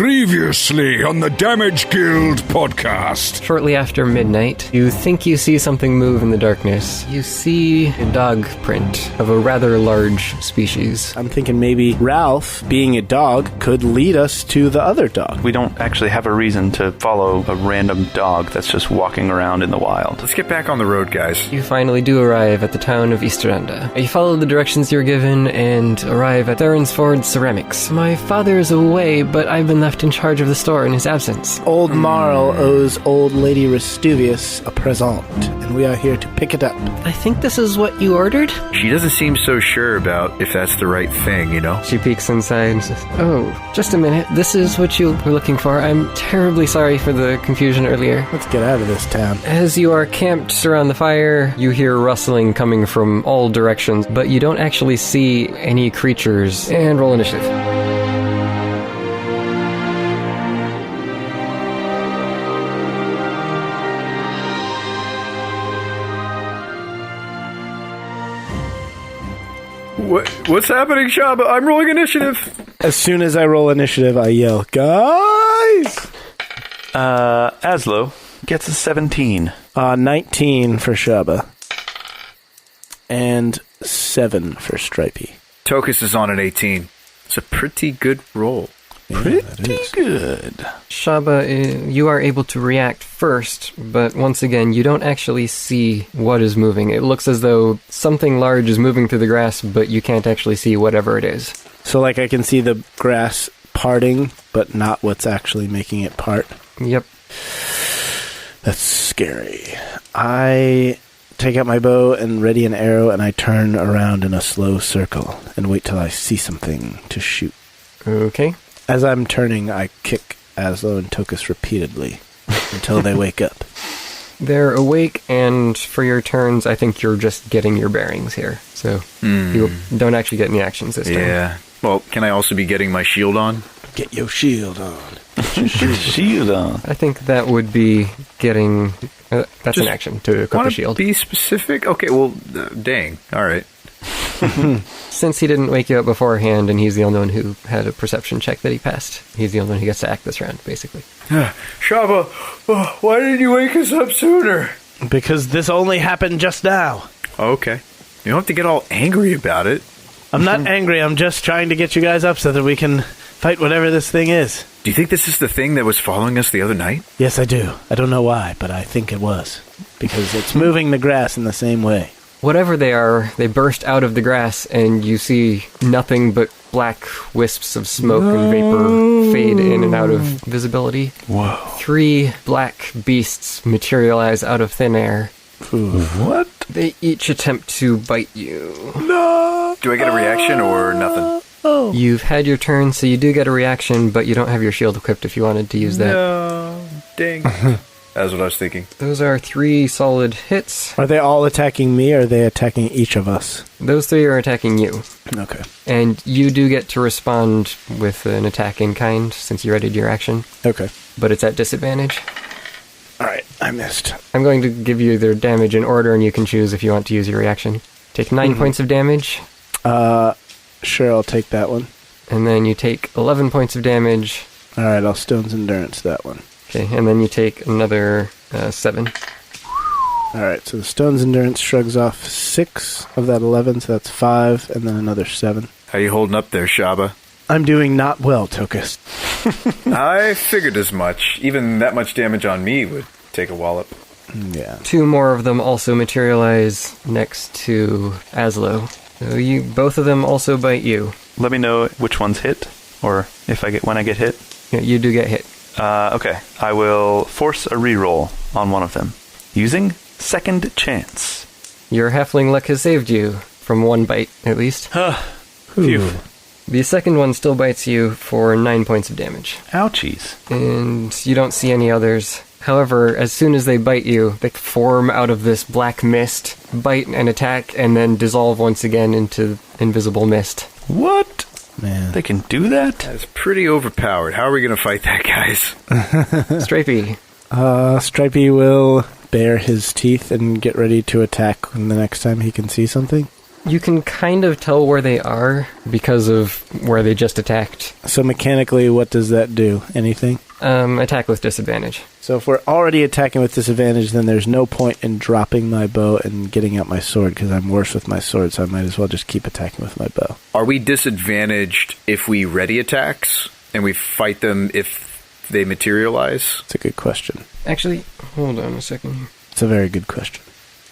Previously on the Damage Guild podcast. Shortly after midnight, you think you see something move in the darkness. You see a dog print of a rather large species. I'm thinking maybe Ralph, being a dog, could lead us to the other dog. We don't actually have a reason to follow a random dog that's just walking around in the wild. Let's get back on the road, guys. You finally do arrive at the town of Easteranda. You follow the directions you're given and arrive at Thurnsford Ceramics. My father is away, but I've been left in charge of the store in his absence. Old Marl owes old Lady Restuvius a present, and we are here to pick it up. I think this is what you ordered? She doesn't seem so sure about if that's the right thing, you know? She peeks inside and says, "Oh, just a minute. This is what you were looking for. I'm terribly sorry for the confusion earlier." Let's get out of this town. As you are camped around the fire, you hear rustling coming from all directions, but you don't actually see any creatures. And roll initiative. What's happening, Shabba? I'm rolling initiative. As soon as I roll initiative, I yell, "Guys!" Azlo gets a 17. 19 for Shabba. And 7 for Stripey. Tokas is on an 18. It's a pretty good roll. Pretty good. Shabba, you are able to react first, but once again, you don't actually see what is moving. It looks as though something large is moving through the grass, but you can't actually see whatever it is. So, like, I can see the grass parting, but not what's actually making it part? Yep. That's scary. I take out my bow and ready an arrow, and I turn around in a slow circle and wait till I see something to shoot. Okay. As I'm turning, I kick Azlo and Tokas repeatedly until they wake up. They're awake, and for your turns, I think you're just getting your bearings here. So you don't actually get any actions this time. Yeah. Well, can I also be getting my shield on? Get your shield on. Shield on. I think that would be getting... that's Just an action to equip a shield. Be specific? Okay, well, dang. All right. Since he didn't wake you up beforehand, and he's the only one who had a perception check that he passed, he's the only one who gets to act this round, basically. Shabba, why didn't you wake us up sooner? Because this only happened just now. Okay. You don't have to get all angry about it. I'm not angry, I'm just trying to get you guys up so that we can fight whatever this thing is. Do you think this is the thing that was following us the other night? Yes, I do. I don't know why, but I think it was. Because it's moving the grass in the same way. Whatever they are, they burst out of the grass, and you see nothing but black wisps of smoke and vapor fade in and out of visibility. Whoa. 3 black beasts materialize out of thin air. What? They each attempt to bite you. No! Do I get a reaction or nothing? Oh. You've had your turn, so you do get a reaction, but you don't have your shield equipped if you wanted to use that. No. Dang. That's what I was thinking. Those are 3 solid hits. Are they all attacking me, or are they attacking each of us? Those 3 are attacking you. Okay. And you do get to respond with an attack in kind, since you readied your action. Okay. But it's at disadvantage. Alright, I missed. I'm going to give you their damage in order, and you can choose if you want to use your reaction. Take 9 points of damage. Sure, I'll take that one. And then you take 11 points of damage. Alright, I'll Stone's Endurance that one. Okay, and then you take another 7. Alright, so the Stone's Endurance shrugs off 6 of that 11, so that's 5, and then another 7. How you holding up there, Shabba? I'm doing not well, Tokas. I figured as much. Even that much damage on me would take a wallop. Yeah. 2 more of them also materialize next to Azlo. So both of them also bite you. Let me know which one's hit, or if when I get hit. Yeah, you do get hit. Okay. I will force a reroll on one of them, using Second Chance. Your halfling luck has saved you from 1 bite, at least. Phew. The second one still bites you for 9 points of damage. Ouchies. And you don't see any others. However, as soon as they bite you, they form out of this black mist, bite and attack, and then dissolve once again into invisible mist. What? Man. They can do that? That's pretty overpowered. How are we going to fight that, guys? Stripey. Stripey will bare his teeth and get ready to attack the next time he can see something. You can kind of tell where they are because of where they just attacked. So mechanically, what does that do? Anything? Attack with disadvantage. So if we're already attacking with disadvantage, then there's no point in dropping my bow and getting out my sword, because I'm worse with my sword, so I might as well just keep attacking with my bow. Are we disadvantaged if we ready attacks and we fight them if they materialize? It's a good question. Actually, hold on a second. It's a very good question.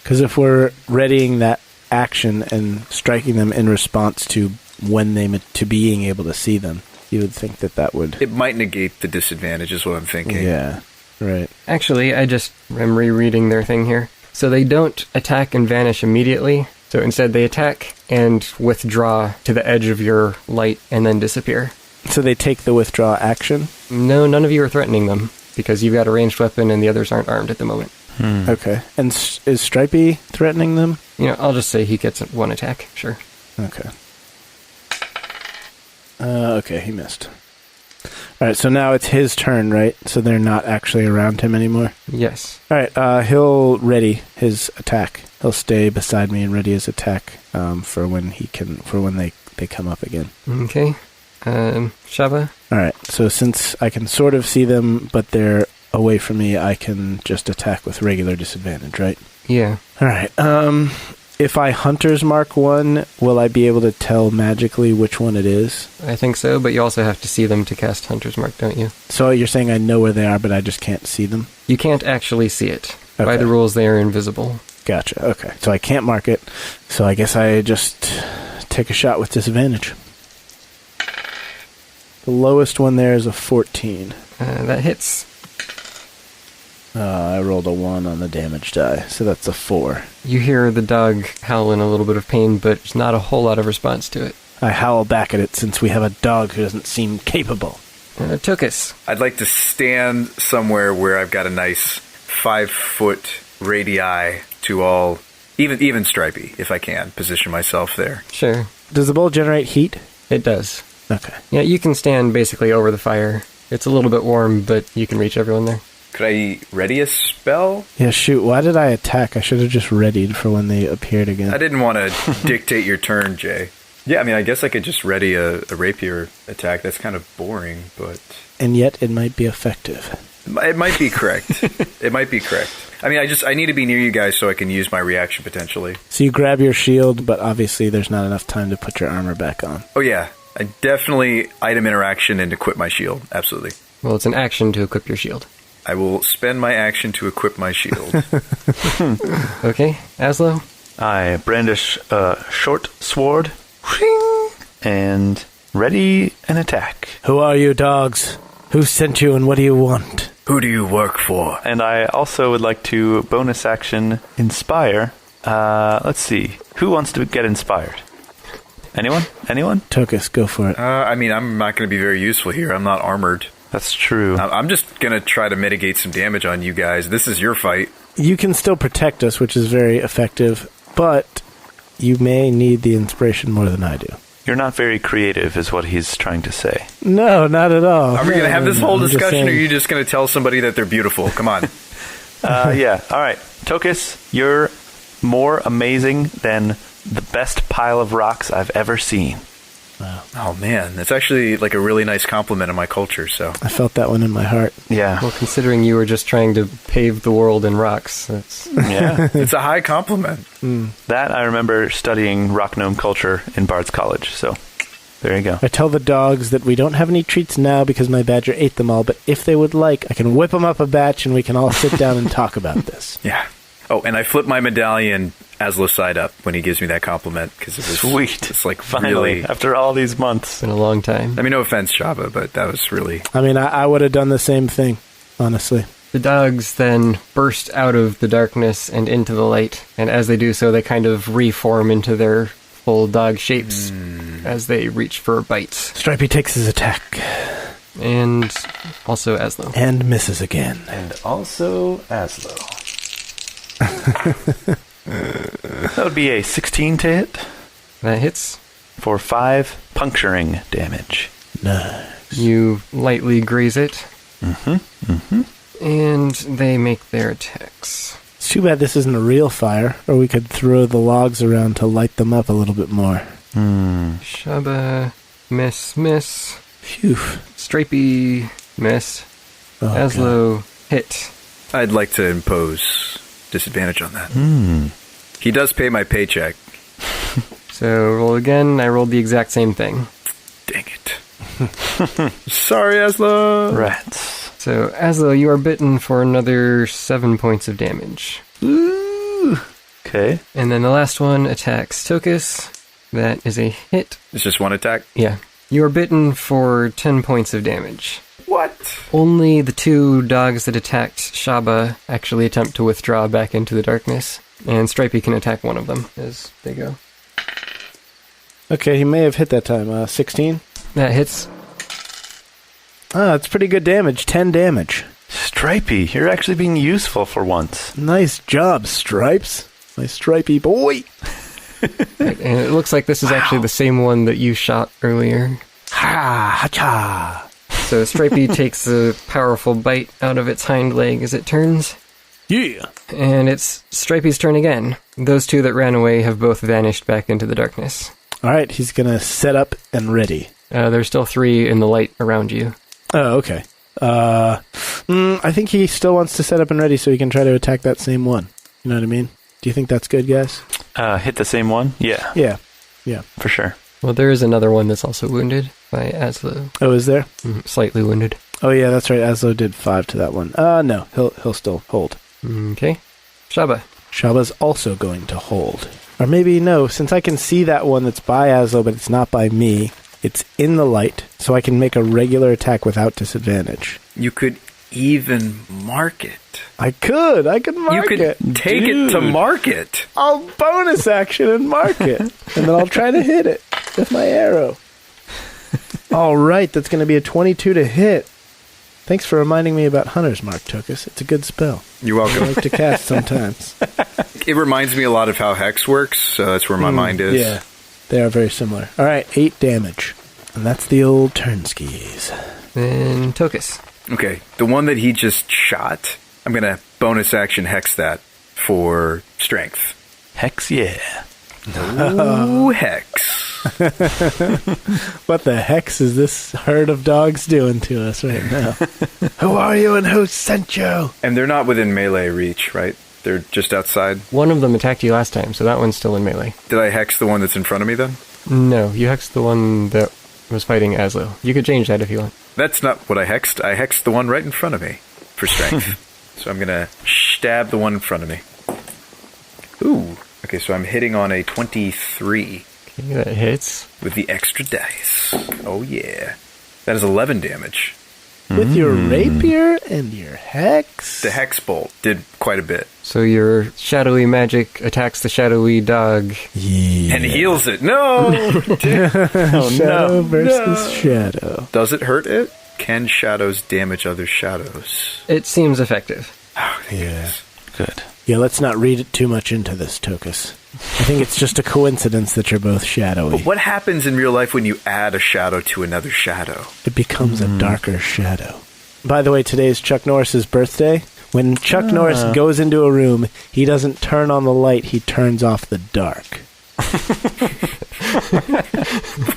Because if we're readying that action and striking them in response to when to being able to see them, you would think that would... It might negate the disadvantage is what I'm thinking. Yeah, right. Actually, I just am rereading their thing here. So they don't attack and vanish immediately. So instead they attack and withdraw to the edge of your light and then disappear. So they take the withdraw action? No, none of you are threatening them because you've got a ranged weapon and the others aren't armed at the moment. Okay. And is Stripey threatening them? I'll just say he gets one attack, sure. Okay. Okay, he missed. Alright, so now it's his turn, right? So they're not actually around him anymore? Yes. Alright, he'll ready his attack. He'll stay beside me and ready his attack for when they come up again. Okay. Shabba? Alright, so since I can sort of see them, but they're away from me, I can just attack with regular disadvantage, right? Yeah. Alright, if I Hunter's Mark one, will I be able to tell magically which one it is? I think so, but you also have to see them to cast Hunter's Mark, don't you? So you're saying I know where they are, but I just can't see them? You can't actually see it. Okay. By the rules, they are invisible. Gotcha, okay. So I can't mark it, so I guess I just take a shot with disadvantage. The lowest one there is a 14. That hits. I rolled a 1 on the damage die, so that's a 4. You hear the dog howl in a little bit of pain, but there's not a whole lot of response to it. I howl back at it since we have a dog who doesn't seem capable. Tokas. I'd like to stand somewhere where I've got a nice 5-foot radii to all, even Stripey, if I can, position myself there. Sure. Does the bowl generate heat? It does. Okay. Yeah, you can stand basically over the fire. It's a little bit warm, but you can reach everyone there. Could I ready a spell? Yeah, shoot, why did I attack? I should have just readied for when they appeared again. I didn't want to dictate your turn, Jay. Yeah, I mean, I guess I could just ready a rapier attack. That's kind of boring, but... And yet, it might be effective. It might be correct. It might be correct. I mean, I need to be near you guys so I can use my reaction potentially. So you grab your shield, but obviously there's not enough time to put your armor back on. Oh, yeah. I definitely item interaction and equip my shield. Absolutely. Well, it's an action to equip your shield. I will spend my action to equip my shield. Okay, Azlo? I brandish a short sword and ready an attack. Who are you, dogs? Who sent you and what do you want? Who do you work for? And I also would like to bonus action inspire. Let's see. Who wants to get inspired? Anyone? Tokas, go for it. I mean, I'm not going to be very useful here. I'm not armored. That's true. I'm just going to try to mitigate some damage on you guys. This is your fight. You can still protect us, which is very effective, but you may need the inspiration more than I do. You're not very creative, is what he's trying to say. No, not at all. Are we going to have this whole I'm just discussion, or are saying- you just going to tell somebody that they're beautiful? Come on. Yeah. All right. Tokas, you're more amazing than the best pile of rocks I've ever seen. Wow. Oh, man. That's actually like a really nice compliment in my culture, so... I felt that one in my heart. Yeah. Well, considering you were just trying to pave the world in rocks, that's... Yeah. It's a high compliment. That I remember studying rock gnome culture in Bard's College, so there you go. I tell the dogs that we don't have any treats now because my badger ate them all, but if they would like, I can whip them up a batch and we can all sit down and talk about this. Yeah. Oh, and I flip my medallion Azlo side up when he gives me that compliment, because it was... Sweet. It's like Finally, really... after all these months. It's been a long time. I mean, no offense, Shabba, but that was really... I mean, I would have done the same thing, honestly. The dogs then burst out of the darkness and into the light, and as they do so, they kind of reform into their full dog shapes as they reach for a bite. Stripey takes his attack. And also Azlo. And misses again. And also Azlo. That would be a 16 to hit That hits. for 5 puncturing damage. Nice. You lightly graze it. And they make their attacks. too bad this isn't a real fire, or we could throw the logs around to light them up a little bit more. Shabba, miss. Phew. Stripey, miss. Oh, Azlo, hit. I'd like to impose disadvantage on that. He does pay my paycheck. So roll again. I rolled the exact same thing. Dang it. Sorry, Azlo. Rats. So, Azlo, you are bitten for another 7 points of damage. Ooh. Okay. And then the last one attacks Tokas. That is a hit. It's just one attack? Yeah. You are bitten for 10 points of damage. What? Only the 2 dogs that attacked Shabba actually attempt to withdraw back into the darkness. And Stripey can attack one of them as they go. Okay, he may have hit that time. 16? That hits. Ah, it's pretty good damage. 10 damage. Stripey, you're actually being useful for once. Nice job, Stripes. My stripey boy. And it looks like this is actually the same one that you shot earlier. Ha-cha. So Stripey takes a powerful bite out of its hind leg as it turns. Yeah. And it's Stripey's turn again. Those 2 that ran away have both vanished back into the darkness. All right, he's going to set up and ready. There's still 3 in the light around you. Oh, okay. I think he still wants to set up and ready so he can try to attack that same one. You know what I mean? Do you think that's good, guys? Hit the same one? Yeah. Yeah. For sure. Well, there is another one that's also wounded by Azlo. Oh, is there? Slightly wounded. Oh, yeah, that's right. Azlo did 5 to that one. No, he'll still hold. Okay. Shabba. Shabba's also going to hold. Or maybe, no, since I can see that one that's by Azlo, but it's not by me, it's in the light, so I can make a regular attack without disadvantage. You could even mark it. I could mark You could it. take it to market. I'll bonus action and mark it. And then I'll try to hit it with my arrow. All right, that's going to be a 22 to hit. Thanks for reminding me about Hunter's Mark, Tokas. It's a good spell. You're I welcome. like to cast sometimes. It reminds me a lot of how Hex works, so that's where my mind is. Yeah, they are very similar. All right, 8 damage. And that's the old turn skis. Then Tokas. Okay, the one that he just shot, I'm going to bonus action Hex that for strength. Hex, yeah. Ooh, Hex. What the hex is this herd of dogs doing to us right now? Who are you and who sent you? And they're not within melee reach, right? They're just outside. One of them attacked you last time, so that one's still in melee. Did I Hex the one that's in front of me then? No, you hexed the one that was fighting Azlo. You could change that if you want. That's not what I Hexed. I Hexed the one right in front of me for strength. So I'm going to stab the one in front of me. Ooh. Okay, so I'm hitting on a 23. Okay, that hits. With the extra dice. Oh, yeah. That is 11 damage. With your rapier and your hex? The Hex Bolt did quite a bit. So your shadowy magic attacks the shadowy dog. Yeah. And heals it. No! Shadow versus shadow. Does it hurt it? Can shadows damage other shadows? It seems effective. Oh, Yeah. Good. Yeah, let's not read it too much into this, Tokas. I think it's just a coincidence that you're both shadowy. But what happens in real life when you add a shadow to another shadow? It becomes a darker shadow. By the way, today is Chuck Norris's birthday. When Chuck Norris goes into a room, he doesn't turn on the light, he turns off the dark.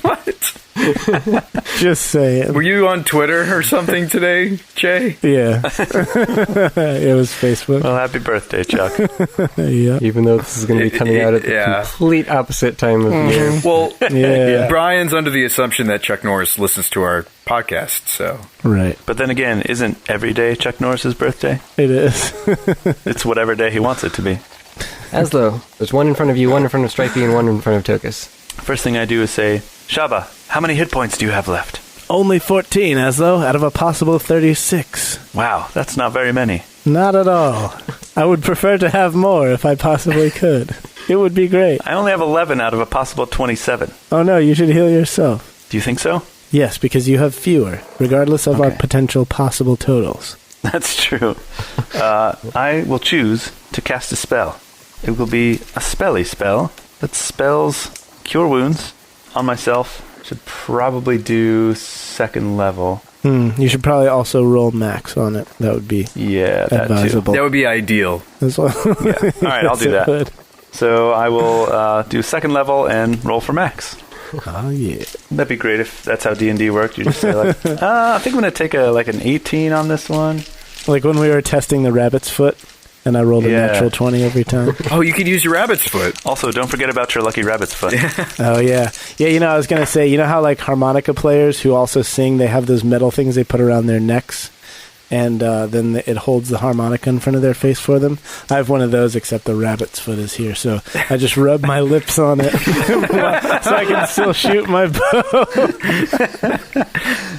What? Just saying. Were you on Twitter or something today, Jay? Yeah. It was Facebook. Well, happy birthday, Chuck. Yeah. Even though this is going to be coming out at the complete opposite time of year. Well, Yeah. Brian's under the assumption that Chuck Norris listens to our podcast, so... Right. But then again, isn't every day Chuck Norris's birthday? It is. It's whatever day he wants it to be. Azlo, there's one in front of you, one in front of Stripey, and one in front of Tokas. First thing I do is say, Shabba, how many hit points do you have left? Only 14, Azlo, out of a possible 36. Wow, that's not very many. Not at all. I would prefer to have more if I possibly could. It would be great. I only have 11 out of a possible 27. Oh no, you should heal yourself. Do you think so? Yes, because you have fewer, regardless of our Okay. potential possible totals. That's true. I will choose to cast a spell. It will be a spelly spell that spells Cure Wounds on myself. Should probably do second level. You should probably also roll max on it. That would be Yeah, that advisable. That would be ideal. As well. too. Yeah. All right, I'll do Yes, it that. would. So I will do second level and roll for max. Oh, yeah. That'd be great if that's how D&D worked. You just say like, I think I'm going to take an 18 on this one. Like when we were testing the rabbit's foot, and I rolled a Yeah. natural 20 every time. Oh, you could use your rabbit's foot. Also, don't forget about your lucky rabbit's foot. Oh, yeah. Yeah, I was going to say, how like harmonica players who also sing, they have those metal things they put around their necks, and then it holds the harmonica in front of their face for them. I have one of those, except the rabbit's foot is here, so I just rub my lips on it so I can still shoot my bow.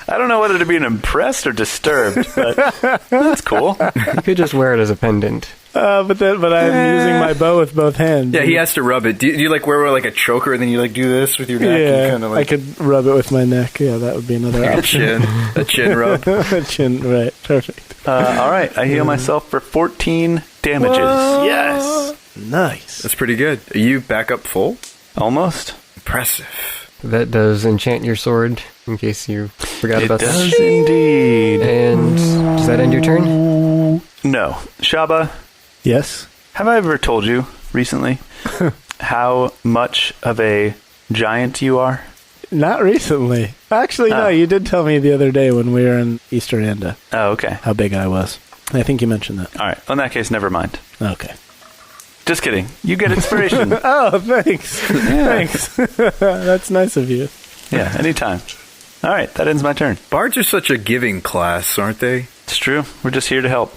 I don't know whether to be impressed or disturbed, but that's cool. You could just wear it as a pendant. But I'm using my bow with both hands. Yeah, he has to rub it. Do you like wear like a choker and then you like do this with your neck? Yeah, and kind of like I could rub it with my neck. Yeah, that would be another option. a chin rub. Chin, right. Perfect. All right, I heal myself for 14 damages. Yes. Nice. That's pretty good. Are you back up full? Almost. Impressive. That does enchant your sword, in case you forgot It about does that. indeed. And does that end your turn? No. Shabba, Yes. have I ever told you recently how much of a giant you are? Not recently. Actually, no, you did tell me the other day when we were in Easteranda Oh, okay. how big I was. I think you mentioned that. All right. In that case, never mind. Okay. Just kidding. You get inspiration. Oh, thanks. Thanks. That's nice of you. Yeah, anytime. All right, that ends my turn. Bards are such a giving class, aren't they? It's true. We're just here to help.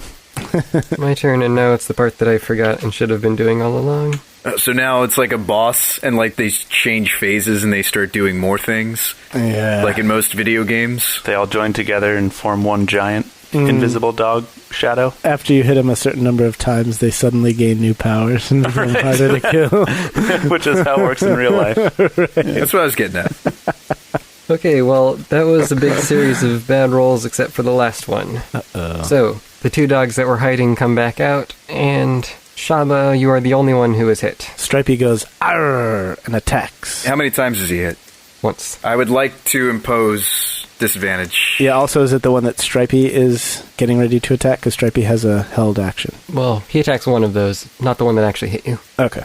My turn, and now it's the part that I forgot and should have been doing all along. So now it's like a boss, and like they change phases and they start doing more things, Yeah. like in most video games. They all join together and form one giant invisible dog shadow. After you hit them a certain number of times, they suddenly gain new powers and become harder to kill. Which is how it works in real life. That's what I was getting at. Okay, well, that was a big series of bad rolls except for the last one. Uh-oh. So, the two dogs that were hiding come back out, and Shabba, you are the only one who is hit. Stripey goes, arr, and attacks. How many times does he hit? Once. I would like to impose disadvantage. Yeah, also, is it the one that Stripey is getting ready to attack? Because Stripey has a held action. Well, he attacks one of those, not the one that actually hit you. Okay.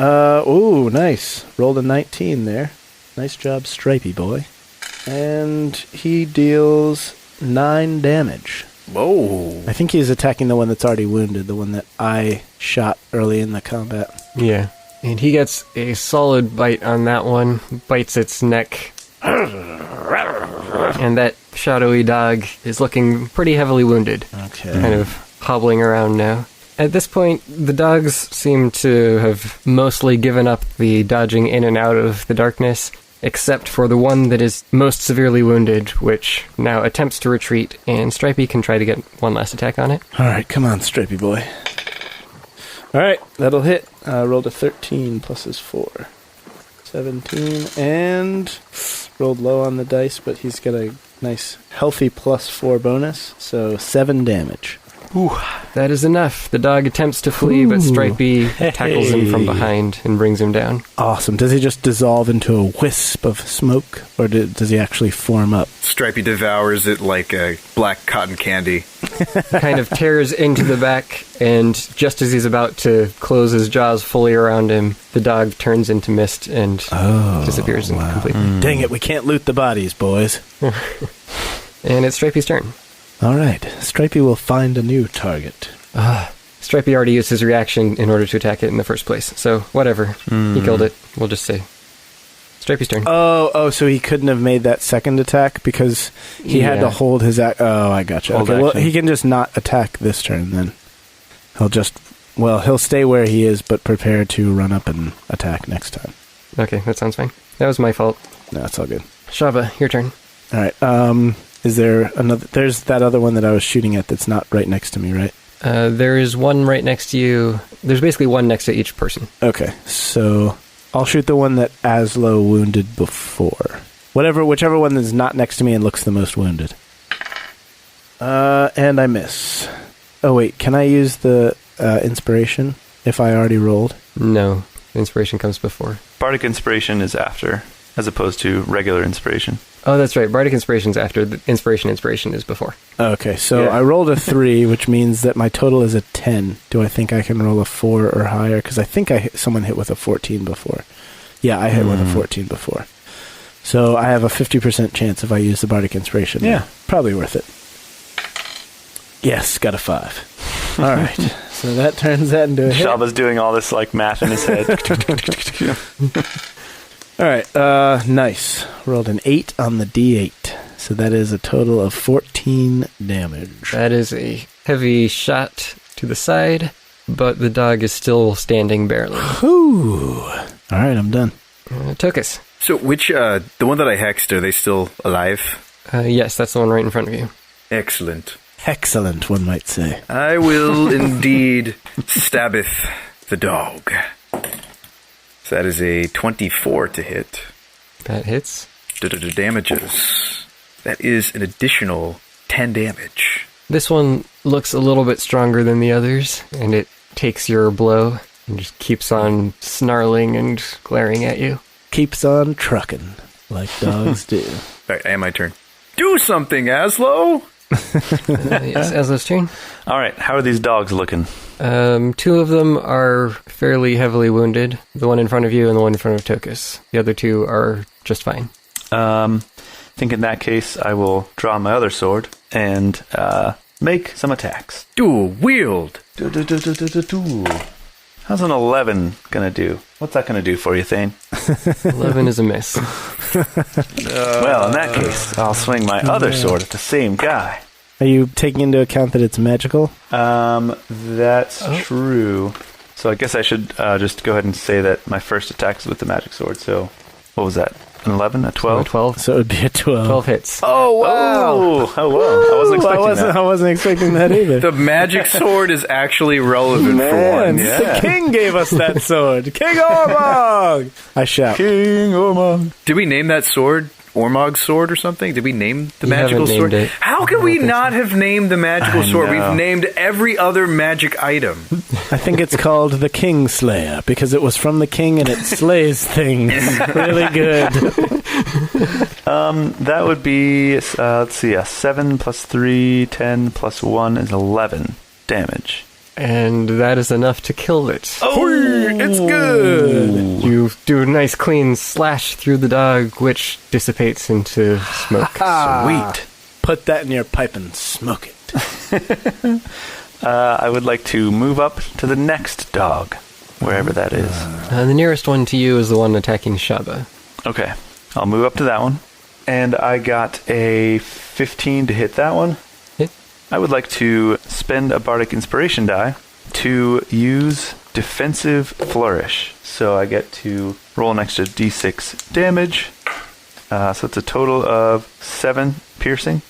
Ooh, nice. Rolled a 19 there. Nice job, Stripey boy. And he deals 9 damage. Whoa. I think he's attacking the one that's already wounded, the one that I shot early in the combat. Yeah. And he gets a solid bite on that one, bites its neck. And that shadowy dog is looking pretty heavily wounded, Okay. kind of hobbling around now. At this point, the dogs seem to have mostly given up the dodging in and out of the darkness, except for the one that is most severely wounded, which now attempts to retreat, and Stripey can try to get one last attack on it. All right, come on, Stripey boy. All right, that'll hit. Rolled a 13 plus his 4. 17, and rolled low on the dice, but he's got a nice healthy plus 4 bonus, so 7 damage. Ooh, that is enough. The dog attempts to flee, but Stripey tackles him from behind and brings him down. Awesome. Does he just dissolve into a wisp of smoke, or does he actually form up? Stripey devours it like a black cotton candy. Kind of tears into the back, and just as he's about to close his jaws fully around him, the dog turns into mist and disappears completely. Dang it, we can't loot the bodies, boys. And it's Stripey's turn. All right, Stripey will find a new target. Stripey already used his reaction in order to attack it in the first place, so whatever. He killed it. We'll just say. Stripey's turn. Oh, so he couldn't have made that second attack because he had to hold his... Oh, I gotcha. Hold Okay, well, action. he can just not attack this turn then. He'll stay where he is, but prepare to run up and attack next time. Okay, that sounds fine. That was my fault. No, it's all good. Shabba, your turn. All right, is there another... There's that other one that I was shooting at that's not right next to me, right? There is one right next to you. There's basically one next to each person. Okay, so I'll shoot the one that Azlo wounded before. Whichever one is not next to me and looks the most wounded. And I miss. Oh wait, can I use the inspiration if I already rolled? No, inspiration comes before. Bardic Inspiration is after. as opposed to regular inspiration. Oh, that's right. Bardic Inspiration's after. The Inspiration is before. Okay, so Yeah. I rolled a 3, which means that my total is a 10. Do I think I can roll a 4 or higher? Because I think someone hit with a 14 before. Yeah, I hit with a 14 before. So I have a 50% chance if I use the Bardic Inspiration. Yeah. Probably worth it. Yes, got a 5. All right. So that turns that into a hit. Shabba's doing all this like math in his head. All right, nice. Rolled an 8 on the D8. So that is a total of 14 damage. That is a heavy shot to the side, but the dog is still standing barely. Whew. All right, I'm done. Tokas. So which, the one that I hexed, are they still alive? Yes, that's the one right in front of you. Excellent. Excellent, one might say. I will indeed stabbeth the dog. So that is a 24 to hit. That hits. Damages. That is an additional 10 damage. This one looks a little bit stronger than the others, and it takes your blow and just keeps on snarling and glaring at you. Keeps on trucking, like dogs do. All right, and my turn. Do something, Azlo! Yes, Azlo's turn. All right, how are these dogs looking? 2 of them are fairly heavily wounded. The one in front of you and the one in front of Tokas. The other 2 are just fine. I think in that case, I will draw my other sword and make some attacks. Dual wield! How's an 11 gonna do? What's that gonna do for you, Thane? 11 is a miss. Well, in that case, I'll swing my other sword at the same guy. Are you taking into account that it's magical? That's true. So I guess I should just go ahead and say that my first attack is with the magic sword. So what was that? An 11? A 12? 12. So it would be a 12. 12 hits. Oh, wow! Oh, wow. I wasn't expecting that. I wasn't expecting that either. The magic sword is actually relevant for Man, one. Yeah. the king gave us that sword. King Ormog! I shout. King Ormog. Did we name that sword Ormog's sword or something? Did we name the You magical haven't sword? named it. How can we not have named the magical I sword? know. We've named every other magic item. I think it's called the King Slayer because it was from the king and it slays things. Really good. That would be, let's see, 7 plus 3, 10 plus 1 is 11 damage. And that is enough to kill it. Oh, it's good. You do a nice clean slash through the dog, which dissipates into smoke. Sweet. Put that in your pipe and smoke it. I would like to move up to the next dog, wherever that is. The nearest one to you is the one attacking Shabba. Okay, I'll move up to that one. And I got a 15 to hit that one. Hit. I would like to spend a Bardic Inspiration die to use Defensive Flourish. So I get to roll an extra d6 damage. So it's a total of 7 piercing.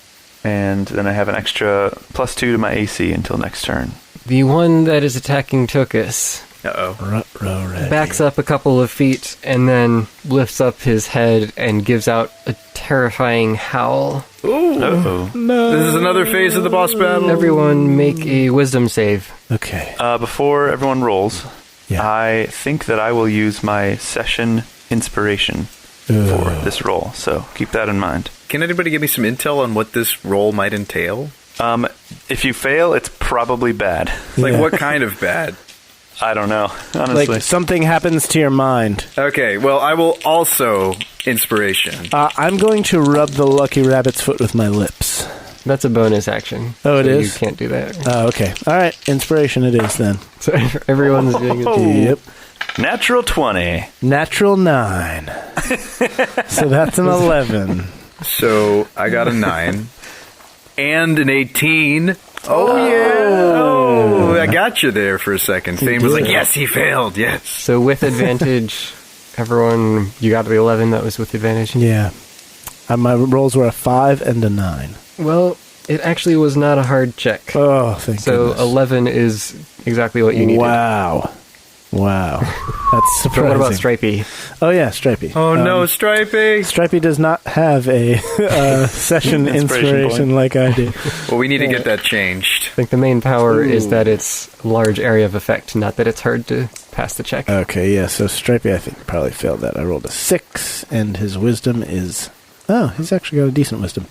And then I have an extra +2 to my AC until next turn. The one that is attacking Tokas Uh-oh. backs up a couple of feet and then lifts up his head and gives out a terrifying howl. Uh-oh. This is another phase of the boss battle. Everyone make a wisdom save. Okay. Before everyone rolls, Yeah. I think that I will use my session inspiration for this roll. So keep that in mind. Can anybody give me some intel on what this roll might entail? If you fail, it's probably bad. Like, Yeah. what kind of bad? I don't know, honestly. Like something happens to your mind. Okay, well, I will also inspiration. I'm going to rub the lucky rabbit's foot with my lips. That's a bonus action. Oh, it so is? You can't do that. Oh, okay. All right. Inspiration it is then. So everyone's doing it. Yep. Natural 20. Natural 9. So that's an 11. So I got a 9 and an 18. Oh, yeah. Oh, I got you there for a second. Thane was like, yes, he failed. Yes. So with advantage, everyone, you got the 11, that was with advantage? Yeah. My rolls were a 5 and a 9. Well, it actually was not a hard check. Oh, thank So goodness. 11 is exactly what you needed. Wow. That's So surprising. what about Stripey? Oh, yeah, Stripey. Oh, no, Stripey. Stripey does not have a session Inspiration inspiration like I do. Well, we need to get that changed. I think the main power is that it's a large area of effect, not that it's hard to pass the check. Okay, yeah, so Stripey, I think, probably failed that. I rolled a 6, and his wisdom is... Oh, he's actually got a decent wisdom,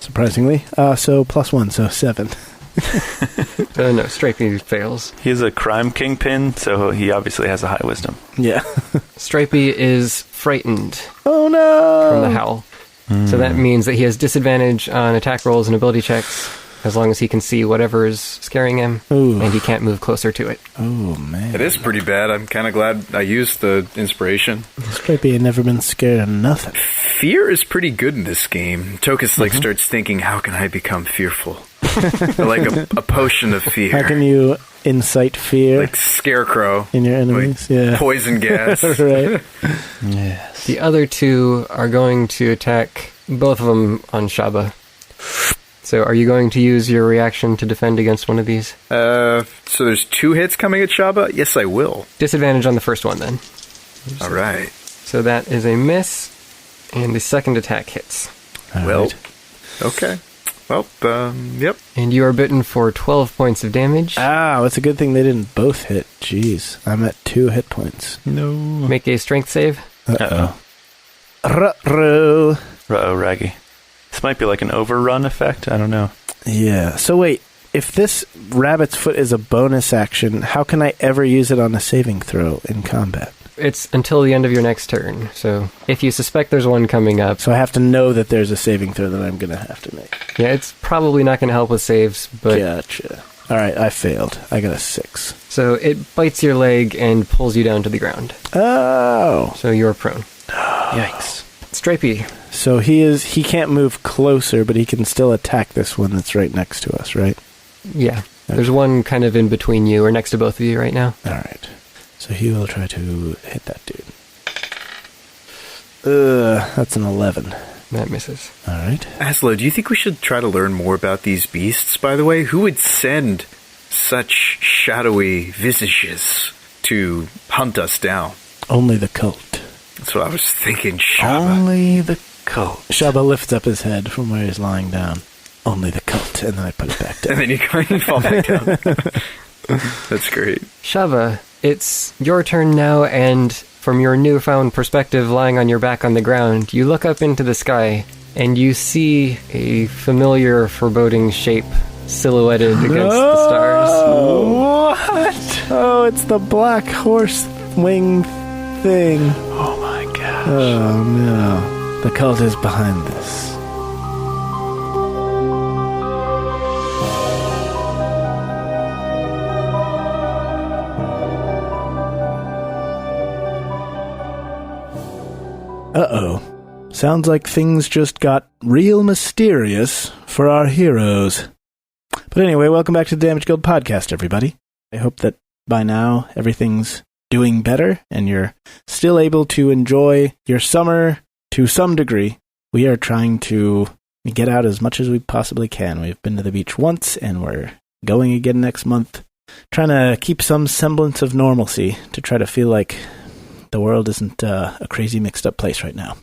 surprisingly. So +1, so 7. No, Stripey fails. He is a crime kingpin, so he obviously has a high wisdom. Yeah. Stripey is frightened Oh, no! from the howl. So that means that he has disadvantage on attack rolls and ability checks as long as he can see whatever is scaring him, Ooh. and he can't move closer to it. Oh, man. It is pretty bad. I'm kind of glad I used the inspiration. Stripey had never been scared of nothing. Fear is pretty good in this game. Tokas starts thinking, how can I become fearful? Like a potion of fear. How can you incite fear Like Scarecrow. in your enemies? Like Yeah. poison gas. Right. Yes. The other two are going to attack both of them on Shabba. So are you going to use your reaction to defend against one of these? So there's 2 hits coming at Shabba? Yes, I will. Disadvantage on the first one, then. All right. So that is a miss, and the second attack hits. All Well, right. okay. Well, yep. And you are bitten for 12 points of damage. Ah, it's a good thing they didn't both hit. Jeez, I'm at 2 hit points. No. Make a strength save. Uh-oh. Ruh-roh. Uh-oh, Raggy. This might be like an overrun effect. I don't know. Yeah. So wait, if this rabbit's foot is a bonus action, how can I ever use it on a saving throw in combat? It's until the end of your next turn. So if you suspect there's one coming up, So I have to know that there's a saving throw that I'm going to have to make. yeah, it's probably not going to help with saves, but Gotcha. All right, I failed. I got a 6. so it bites your leg and pulls you down to the ground. Oh. So you're prone. Yikes. Stripey, So he can't move closer, but he can still attack this one that's right next to us, right? yeah. There's one kind of in between you or next to both of you right now. All right. So he will try to hit that dude. That's an 11. That misses. All right. Azlo, do you think we should try to learn more about these beasts, by the way? Who would send such shadowy visages to hunt us down? Only the cult. That's what I was thinking, Shabba. Only the cult. Shabba lifts up his head from where he's lying down. Only the cult. And then I put it back down. And then you kind of fall back down. That's great. Shabba, it's your turn now, and from your newfound perspective lying on your back on the ground, you look up into the sky, and you see a familiar, foreboding shape silhouetted against the stars. What? Oh, it's the black horse wing thing. Oh my gosh. Oh, no. The cult is behind this. Uh-oh. Sounds like things just got real mysterious for our heroes. But anyway, welcome back to the Damage Guild podcast, everybody. I hope that by now everything's doing better and you're still able to enjoy your summer to some degree. We are trying to get out as much as we possibly can. We've been to the beach once and we're going again next month. Trying to keep some semblance of normalcy to try to feel like the world isn't a crazy mixed up place right now.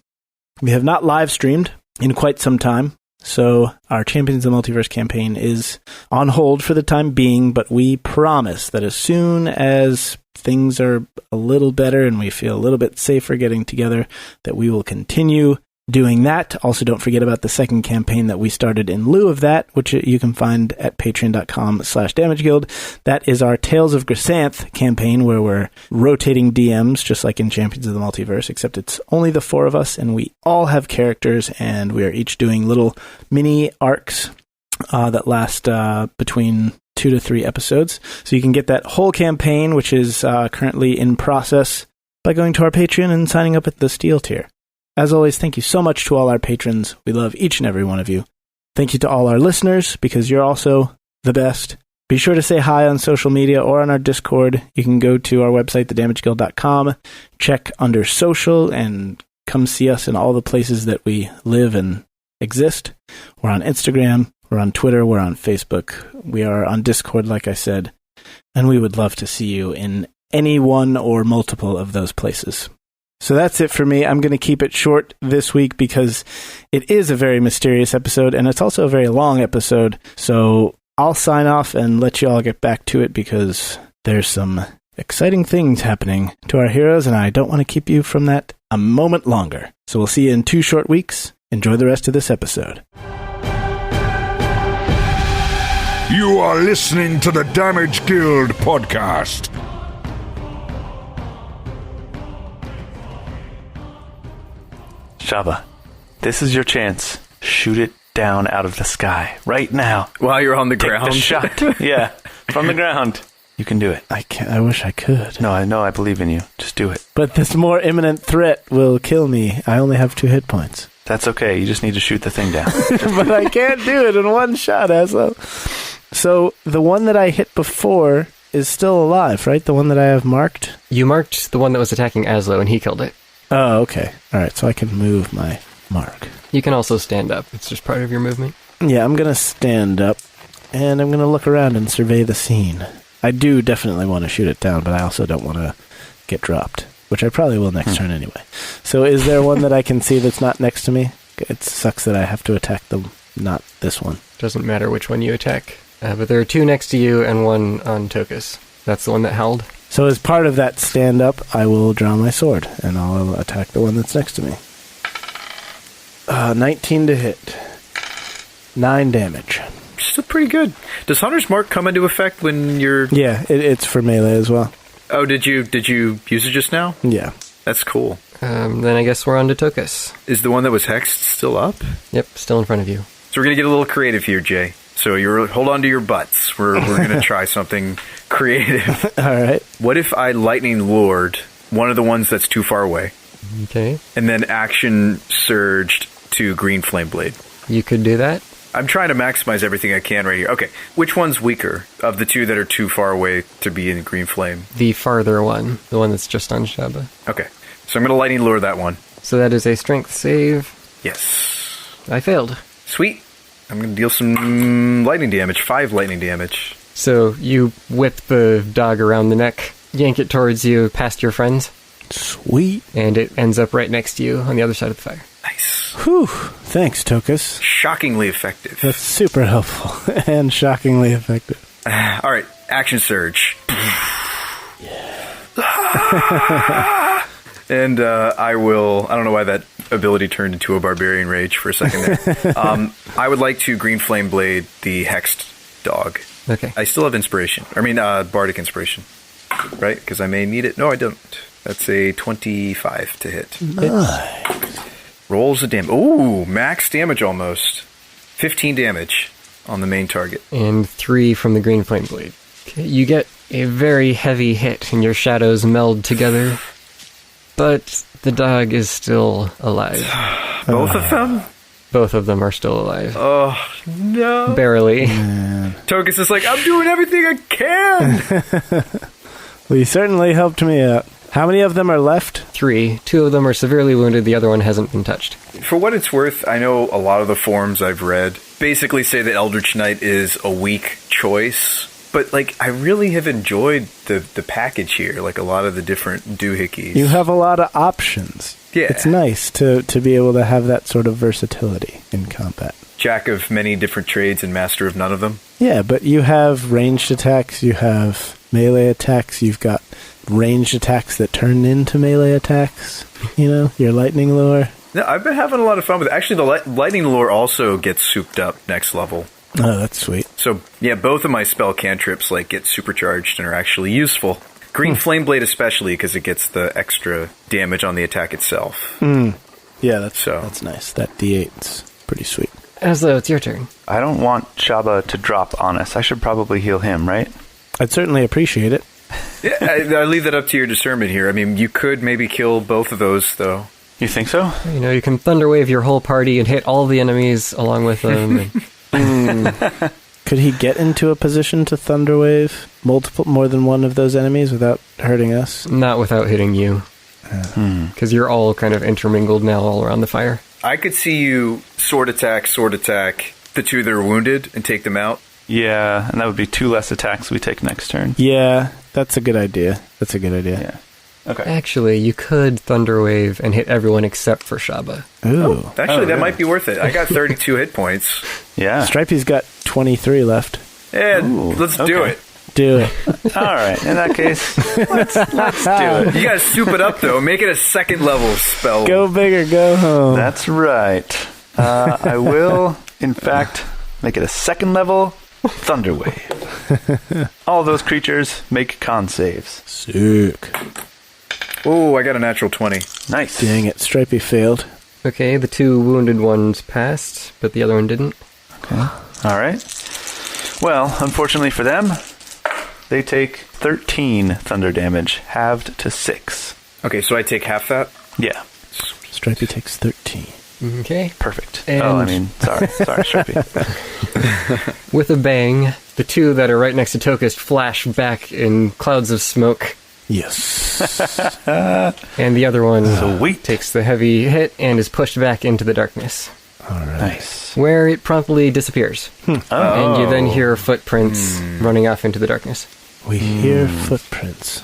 We have not live streamed in quite some time, so our Champions of the Multiverse campaign is on hold for the time being, but we promise that as soon as things are a little better and we feel a little bit safer getting together, that we will continue doing that. Also, don't forget about the second campaign that we started in lieu of that, which you can find at patreon.com/damageguild. That is our Tales of Grisanth campaign, where we're rotating DMs, just like in Champions of the Multiverse, except it's only the 4 of us, and we all have characters, and we are each doing little mini arcs that last between 2 to 3 episodes. So you can get that whole campaign, which is currently in process, by going to our Patreon and signing up at the Steel tier. As always, thank you so much to all our patrons. We love each and every one of you. Thank you to all our listeners, because you're also the best. Be sure to say hi on social media or on our Discord. You can go to our website, thedamageguild.com, check under social, and come see us in all the places that we live and exist. We're on Instagram, we're on Twitter, we're on Facebook, we are on Discord, like I said, and we would love to see you in any one or multiple of those places. So that's it for me. I'm going to keep it short this week because it is a very mysterious episode, and it's also a very long episode. So I'll sign off and let you all get back to it because there's some exciting things happening to our heroes, and I don't want to keep you from that a moment longer. So we'll see you in 2 short weeks. Enjoy the rest of this episode. You are listening to the Damage Guild podcast. Shabba, this is your chance. Shoot it down out of the sky right now. While you're on the Take ground. the shot. Yeah, from the ground. You can do it. I can't. I wish I could. No, I know. I believe in you. Just do it. But this more imminent threat will kill me. I only have 2 hit points. That's okay. You just need to shoot the thing down. But I can't do it in one shot, Azlo. So the one that I hit before is still alive, right? The one that I have marked? You marked the one that was attacking Azlo, and he killed it. Oh, okay. All right, so I can move my mark. You can also stand up. It's just part of your movement. Yeah, I'm going to stand up, and I'm going to look around and survey the scene. I do definitely want to shoot it down, but I also don't want to get dropped, which I probably will next turn anyway. So is there one that I can see that's not next to me? It sucks that I have to attack them, not this one. Doesn't matter which one you attack. But there are 2 next to you and 1 on Tokas. That's the one that howled. So as part of that stand-up, I will draw my sword, and I'll attack the one that's next to me. 19 to hit. 9 damage. Still pretty good. Does Hunter's Mark come into effect when you're... Yeah, it's for melee as well. Oh, did you use it just now? Yeah. That's cool. Then I guess we're on to Tokas. Is the one that was hexed still up? Yep, still in front of you. So we're going to get a little creative here, Jay. So hold on to your butts. We're going to try something creative. All right. What if I lightning lured one of the ones that's too far away, Okay. and then action surged to Green Flame Blade? You could do that. I'm trying to maximize everything I can right here. Okay, which one's weaker of the 2 that are too far away to be in Green Flame? The farther one. The one that's just on Shabba. Okay, so I'm going to lightning lure that one. So that is a strength save. Yes. I failed. Sweet. I'm going to deal some lightning damage, 5 lightning damage. So you whip the dog around the neck, yank it towards you past your friends, Sweet. and it ends up right next to you on the other side of the fire. Nice. Whew. Thanks, Tokas. Shockingly effective. That's super helpful and shockingly effective. All right, action surge. And I don't know why that ability turned into a barbarian rage for a second there. I would like to Green Flame Blade the hexed dog. Okay. I still have inspiration. Bardic inspiration. Right? Because I may need it. No, I don't. That's a 25 to hit. Nice. Rolls of damage. Ooh, max damage almost. 15 damage on the main target. And 3 from the green flame blade. Okay, you get a very heavy hit, and your shadows meld together. But the dog is still alive. Both of them? Both of them are still alive. Oh, no. Barely. Tokas is like, I'm doing everything I can. Well, you certainly helped me out. How many of them are left? 3. 2 of them are severely wounded. The other one hasn't been touched. For what it's worth, I know a lot of the forums I've read basically say that Eldritch Knight is a weak choice. But, I really have enjoyed the package here, a lot of the different doohickeys. You have a lot of options. Yeah. It's nice to be able to have that sort of versatility in combat. Jack of many different trades and master of none of them. Yeah, but you have ranged attacks, you have melee attacks, you've got ranged attacks that turn into melee attacks. Your lightning lure. No, I've been having a lot of fun with it. Actually, the lightning lure also gets souped up next level. Oh, that's sweet. So, yeah, both of my spell cantrips get supercharged and are actually useful. Green Flame Blade especially, because it gets the extra damage on the attack itself. Yeah, that's nice. That D8's pretty sweet. Azlo, it's your turn. I don't want Shabba to drop on us. I should probably heal him, right? I'd certainly appreciate it. Yeah, I leave that up to your discernment here. I mean, you could maybe kill both of those, though. You think so? You can thunderwave your whole party and hit all the enemies along with them. Could he get into a position to thunderwave more than one of those enemies without hurting us? Not without hitting you. Because you're all kind of intermingled now all around the fire. I could see you sword attack, the 2 that are wounded, and take them out. Yeah, and that would be 2 less attacks we take next turn. Yeah, that's a good idea. Yeah. Okay. Actually, you could thunderwave and hit everyone except for Shabba. Ooh. Actually, that really? might be worth it. I got 32 hit points. Yeah. Stripey's got 23 left. Yeah, Ooh, let's do okay. it. do it. All right, in that case, let's do it. You gotta soup it up, though. Make it a second level spell. Go big or go home. That's right. I will, in fact, make it a second level Thunder Wave. All those creatures make con saves. Sick. Oh, I got a natural 20. Nice. Dang it, Stripey failed. Okay, the 2 wounded ones passed, but the other one didn't. Okay. All right. Well, unfortunately for them, they take 13 thunder damage, halved to 6. Okay, so I take half that? Yeah. Stripey takes 13. Okay. Perfect. And- Sorry, Sharpie. With a bang, the 2 that are right next to Tokas flash back in clouds of smoke, Yes. and the other one Sweet. takes the heavy hit and is pushed back into the darkness, All right. Nice. where it promptly disappears. Oh. And you then hear footprints running off into the darkness, We hear footprints.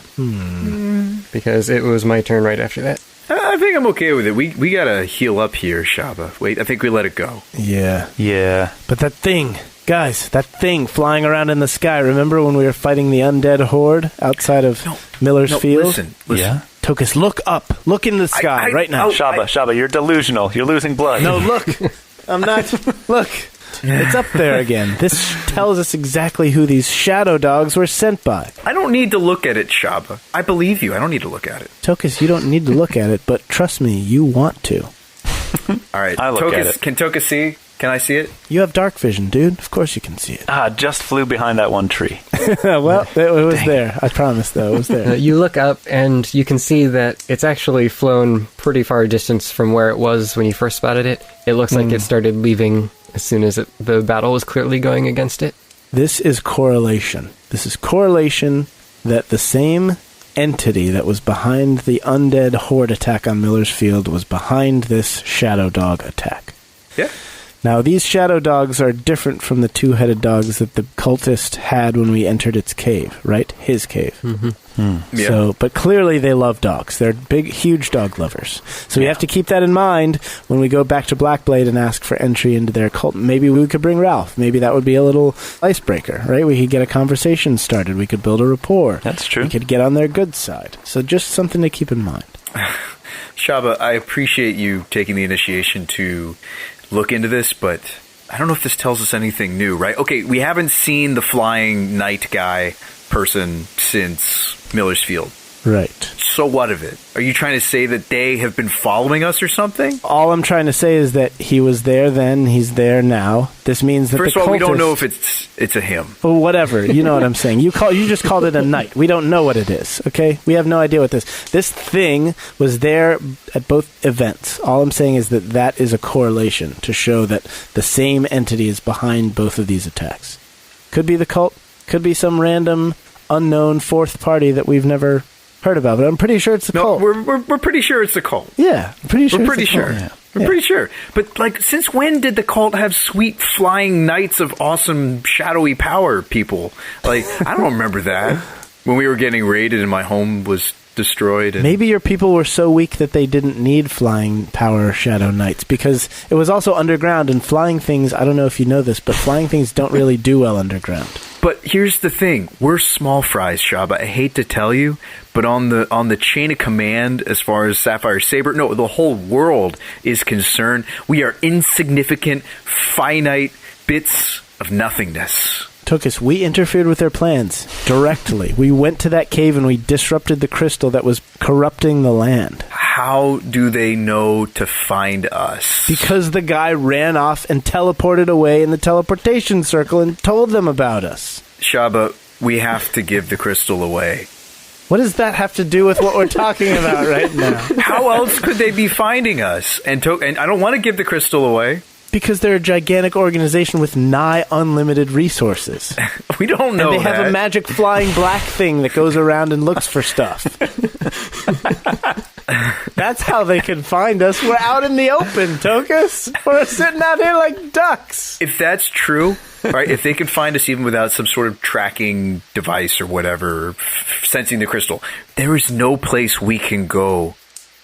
because it was my turn right after that. I think I'm okay with it. We gotta heal up here, Shabba. Wait, I think we let it go. Yeah. Yeah. But that thing, guys, that thing flying around in the sky. Remember when we were fighting the undead horde outside of Miller's Field? Listen. Yeah. Tokas, look up. Look in the sky right now. Shabba, you're delusional. You're losing blood. No, look. I'm not. Look. It's up there again. This tells us exactly who these shadow dogs were sent by. I don't need to look at it, Shabba. I believe you. I don't need to look at it. Tokas, you don't need to look at it, but trust me, you want to. All right. I look Tokas, at it. Can Tokas see? Can I see it? You have dark vision, dude. Of course you can see it. Just flew behind that one tree. Well, it was there. I promise, though. It was there. You look up and you can see that it's actually flown pretty far distance from where it was when you first spotted it. It looks like it started leaving as soon as the battle was clearly going against it. This is correlation. This is correlation that the same entity that was behind the undead horde attack on Miller's Field was behind this shadow dog attack. Yeah. Now, these shadow dogs are different from the two-headed dogs that the cultist had when we entered its cave, right? His cave. Yeah. So, but clearly they love dogs. They're big, huge dog lovers. So we have to keep that in mind when we go back to Blackblade and ask for entry into their cult. Maybe we could bring Ralph. Maybe that would be a little icebreaker, right? We could get a conversation started. We could build a rapport. That's true. We could get on their good side. So just something to keep in mind. Shabba, I appreciate you taking the initiation to look into this, but I don't know if this tells us anything new, right? Okay, we haven't seen the flying knight guy person since Miller's Field. Right. So what of it? Are you trying to say that they have been following us or something? All I'm trying to say is that he was there then, he's there now. This means that First the of all, we don't cultists- know if it's a him. Well, whatever. You know what I'm saying. You just called it a knight. We don't know what it is, okay? We have no idea what this thing was there at both events. All I'm saying is that is a correlation to show that the same entity is behind both of these attacks. Could be the cult, could be some random, unknown fourth party that we've never heard about, but I'm pretty sure it's the cult. We're pretty sure it's the cult. Yeah, I'm pretty sure We're it's pretty the cult. sure. Yeah. We're pretty sure. But, like, since when did the cult have sweet flying knights of awesome shadowy power people? Like, I don't remember that. When we were getting raided and my home was destroyed. And Maybe your people were so weak that they didn't need flying power shadow knights, because it was also underground, and flying things, I don't know if you know this, but flying things don't really do well underground. But here's the thing. We're small fries, Shabba. I hate to tell you, but on the chain of command, as far as Sapphire Saber, no, the whole world is concerned, we are insignificant, finite bits of nothingness. Tokas, we interfered with their plans directly. We went to that cave and we disrupted the crystal that was corrupting the land. How do they know to find us? Because the guy ran off and teleported away in the teleportation circle and told them about us. Shabba, we have to give the crystal away. What does that have to do with what we're talking about right now? How else could they be finding us? And I don't want to give the crystal away. Because they're a gigantic organization with nigh unlimited resources. We don't know And they have a magic flying black thing that goes around and looks for stuff. That's how they can find us. We're out in the open, Tokas. We're sitting out here like ducks. If that's true, right? If they can find us even without some sort of tracking device or whatever, sensing the crystal, there is no place we can go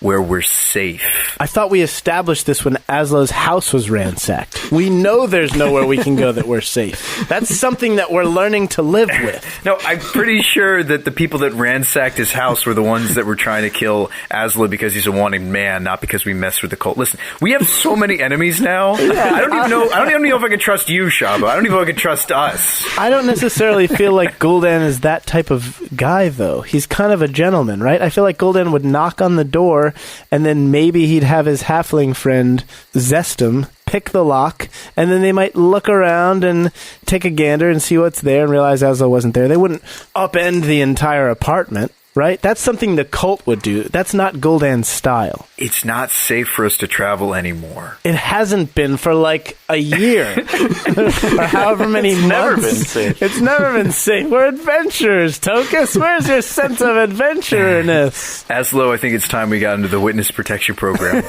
where we're safe. I thought we established this when Azlo's house was ransacked. We know there's nowhere we can go that we're safe. That's something that we're learning to live with. No, I'm pretty sure that the people that ransacked his house were the ones that were trying to kill Azlo because he's a wanted man, not because we messed with the cult. Listen, we have so many enemies now. I don't even know if I can trust you, Shabba. I don't even know if I can trust us. I don't necessarily feel like Gul'dan is that type of guy, though. He's kind of a gentleman, right? I feel like Gul'dan would knock on the door, and then maybe he'd have his halfling friend Zestum pick the lock, and then they might look around and take a gander and see what's there and realize Azlo wasn't there. They wouldn't upend the entire apartment, right? That's something the cult would do. That's not Gul'dan's style. It's not safe for us to travel anymore. It hasn't been for like a year. Or however many months. Never been safe. It's never been safe. We're adventurers, Tokas. Where's your sense of adventureness? Azlo, I think it's time we got into the witness protection program.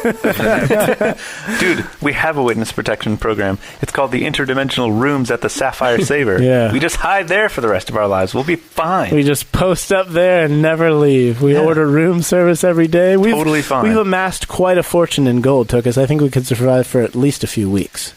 Dude, we have a witness protection program. It's called the Interdimensional Rooms at the Sapphire Saver. Yeah. We just hide there for the rest of our lives. We'll be fine. We just post up there and never leave. We order room service every day. Totally fine. We've amassed quite a fortune in gold, Tokas. I think we could survive for at least a few weeks.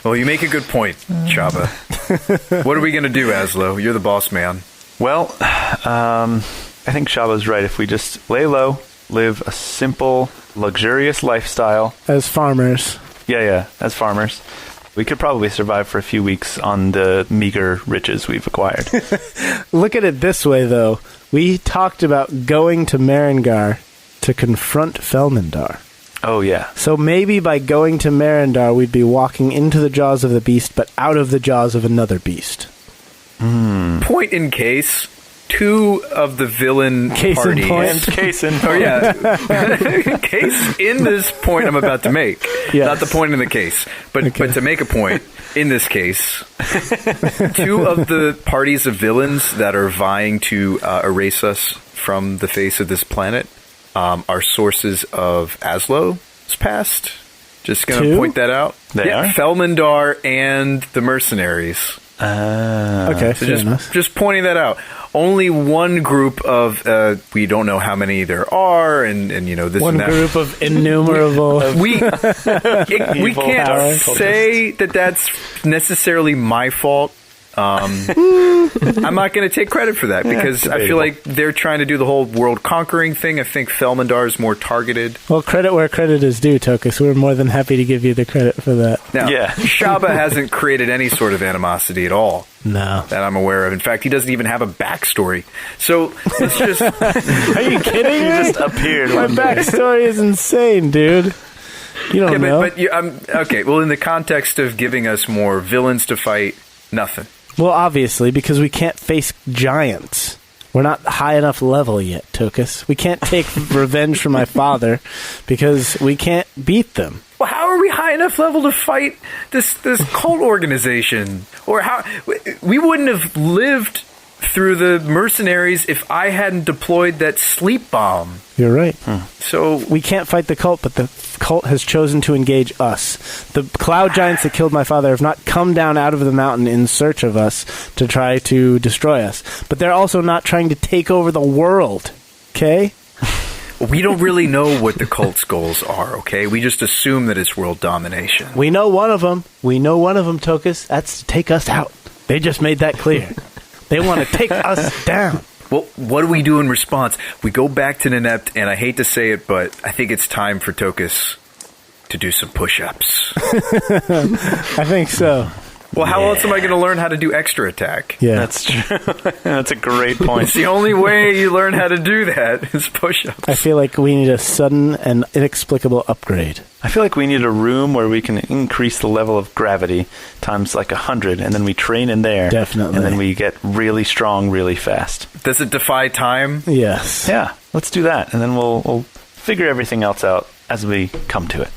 Well, you make a good point, Shabba. What are we going to do, Azlo? You're the boss man. Well, I think Shabba's right. If we just lay low, live a simple, luxurious lifestyle. As farmers. Yeah, as farmers. We could probably survive for a few weeks on the meager riches we've acquired. Look at it this way, though. We talked about going to Marengar to confront Felmandar. Oh, yeah. So maybe by going to Marengar, we'd be walking into the jaws of the beast, but out of the jaws of another beast. Point in case, two of the villain Case in parties... point. Case in Oh, point. yeah. Case in this point I'm about to make. Yes. Not the point in the case. But to make a point, in this case, two of the parties of villains that are vying to erase us from the face of this planet are sources of Azlo's past. Just going to point that out. They are? Felmandar and the mercenaries. Okay, So fair enough. just pointing that out. Only one group of we don't know how many there are, and you know this One and that. group of innumerable... We Evil can't power say that that's necessarily my fault. I'm not going to take credit for that because I feel like they're trying to do the whole world conquering thing. I think Felmandar is more targeted. Well, credit where credit is due, Tokas. We're more than happy to give you the credit for that. Now, Yeah. Shabba hasn't created any sort of animosity at all No. that I'm aware of. In fact, he doesn't even have a backstory. So it's just Are you kidding me? He just appeared My one day. backstory is insane, dude. You don't know. but okay. Well, in the context of giving us more villains to fight, nothing. Well, obviously, because we can't face giants. We're not high enough level yet, Tokas. We can't take revenge from my father because we can't beat them. Well, how are we high enough level to fight this cult organization? Or how we wouldn't have lived through the mercenaries if I hadn't deployed that sleep bomb. You're right. So We can't fight the cult, but the cult has chosen to engage us. The cloud giants that killed my father have not come down out of the mountain in search of us to try to destroy us. But they're also not trying to take over the world. Okay? we don't really know what the cult's goals are, okay? We just assume that it's world domination. We know one of them. We know one of them, Tokas. That's to take us out. They just made that clear. They want to take us down. Well, what do we do in response? We go back to Nenept, and I hate to say it, but I think it's time for Tokas to do some push-ups. I think so. Well, how else am I going to learn how to do extra attack? Yeah. That's true. That's a great point. It's the only way you learn how to do that is push-ups. I feel like we need a sudden and inexplicable upgrade. I feel like we need a room where we can increase the level of gravity times like 100, and then we train in there. Definitely. And then we get really strong really fast. Does it defy time? Yes. Yeah, let's do that, and then we'll figure everything else out as we come to it.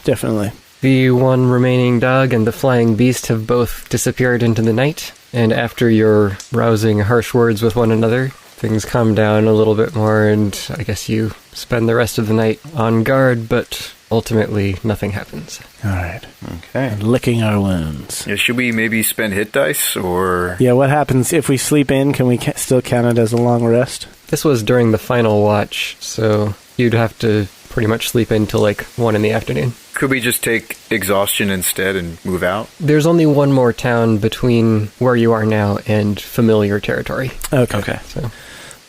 Definitely. The one remaining dog and the flying beast have both disappeared into the night, and after your rousing harsh words with one another, things calm down a little bit more, and I guess you spend the rest of the night on guard, but ultimately nothing happens. All right. Okay. Licking our wounds. Yeah, should we maybe spend hit dice, or... Yeah, what happens if we sleep in? Can we still count it as a long rest? This was during the final watch, so you'd have to pretty much sleep in till like 1 in the afternoon. Could we just take exhaustion instead and move out? There's only one more town between where you are now and familiar territory. Okay. So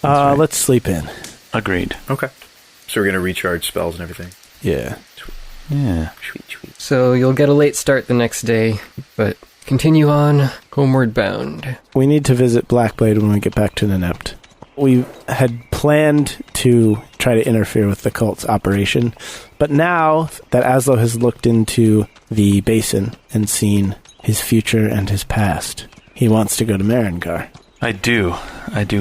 right. Let's sleep in. Agreed. Okay. So we're going to recharge spells and everything. Yeah. Yeah. So you'll get a late start the next day, but continue on homeward bound. We need to visit Blackblade when we get back to Nenept. We had planned to try to interfere with the cult's operation, but now that Azlo has looked into the basin and seen his future and his past, he wants to go to Marengar. I do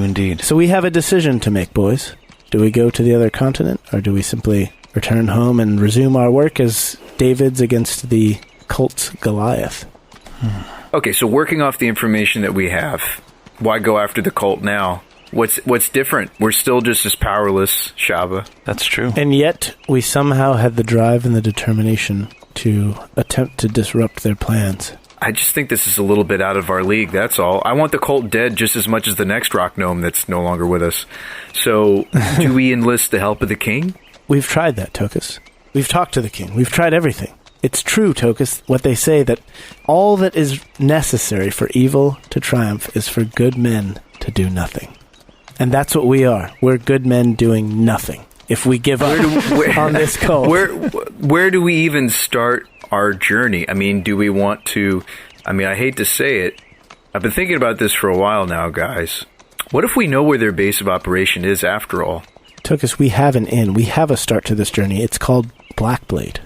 indeed. So we have a decision to make, boys. Do we go to the other continent, or do we simply return home and resume our work as Davids against the cult's Goliath? Okay, so working off the information that we have, why go after the cult now? What's different? We're still just as powerless, Shabba. That's true. And yet, we somehow had the drive and the determination to attempt to disrupt their plans. I just think this is a little bit out of our league, that's all. I want the cult dead just as much as the next rock gnome that's no longer with us. So, do we enlist the help of the king? We've tried that, Tokas. We've talked to the king. We've tried everything. It's true, Tokas, what they say, that all that is necessary for evil to triumph is for good men to do nothing. And that's what we are. We're good men doing nothing. If we give up on this cult. Where do we even start our journey? I mean, do we want to... I mean, I hate to say it. I've been thinking about this for a while now, guys. What if we know where their base of operation is after all? Tokas, we have an inn. We have a start to this journey. It's called Blackblade.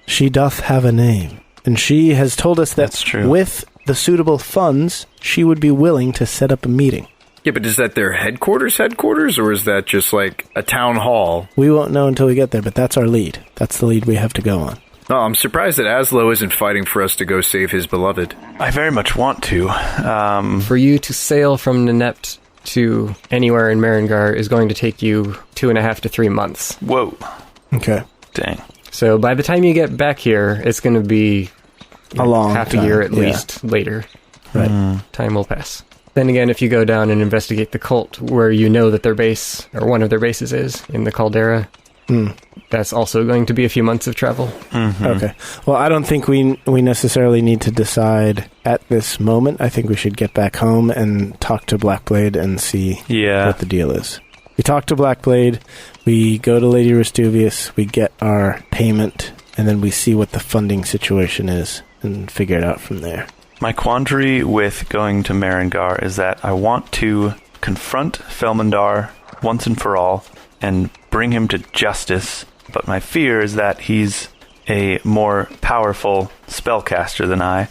She doth have a name. And she has told us that with the suitable funds, she would be willing to set up a meeting. Yeah, but is that their headquarters, or is that just like a town hall? We won't know until we get there, but that's our lead. That's the lead we have to go on. No, I'm surprised that Azlo isn't fighting for us to go save his beloved. I very much want to. For you to sail from Nenept to anywhere in Marengar is going to take you 2.5 to 3 months. Whoa. Okay. Dang. So by the time you get back here, it's going to be a long half time. A year at least later. Right. Time will pass. Then again, if you go down and investigate the cult, where you know that their base, or one of their bases is, in the Caldera, that's also going to be a few months of travel. Mm-hmm. Okay. Well, I don't think we necessarily need to decide at this moment. I think we should get back home and talk to Blackblade and see what the deal is. We talk to Blackblade, we go to Lady Restuvius, we get our payment, and then we see what the funding situation is and figure it out from there. My quandary with going to Marengar is that I want to confront Felmandar once and for all and bring him to justice, but my fear is that he's a more powerful spellcaster than I,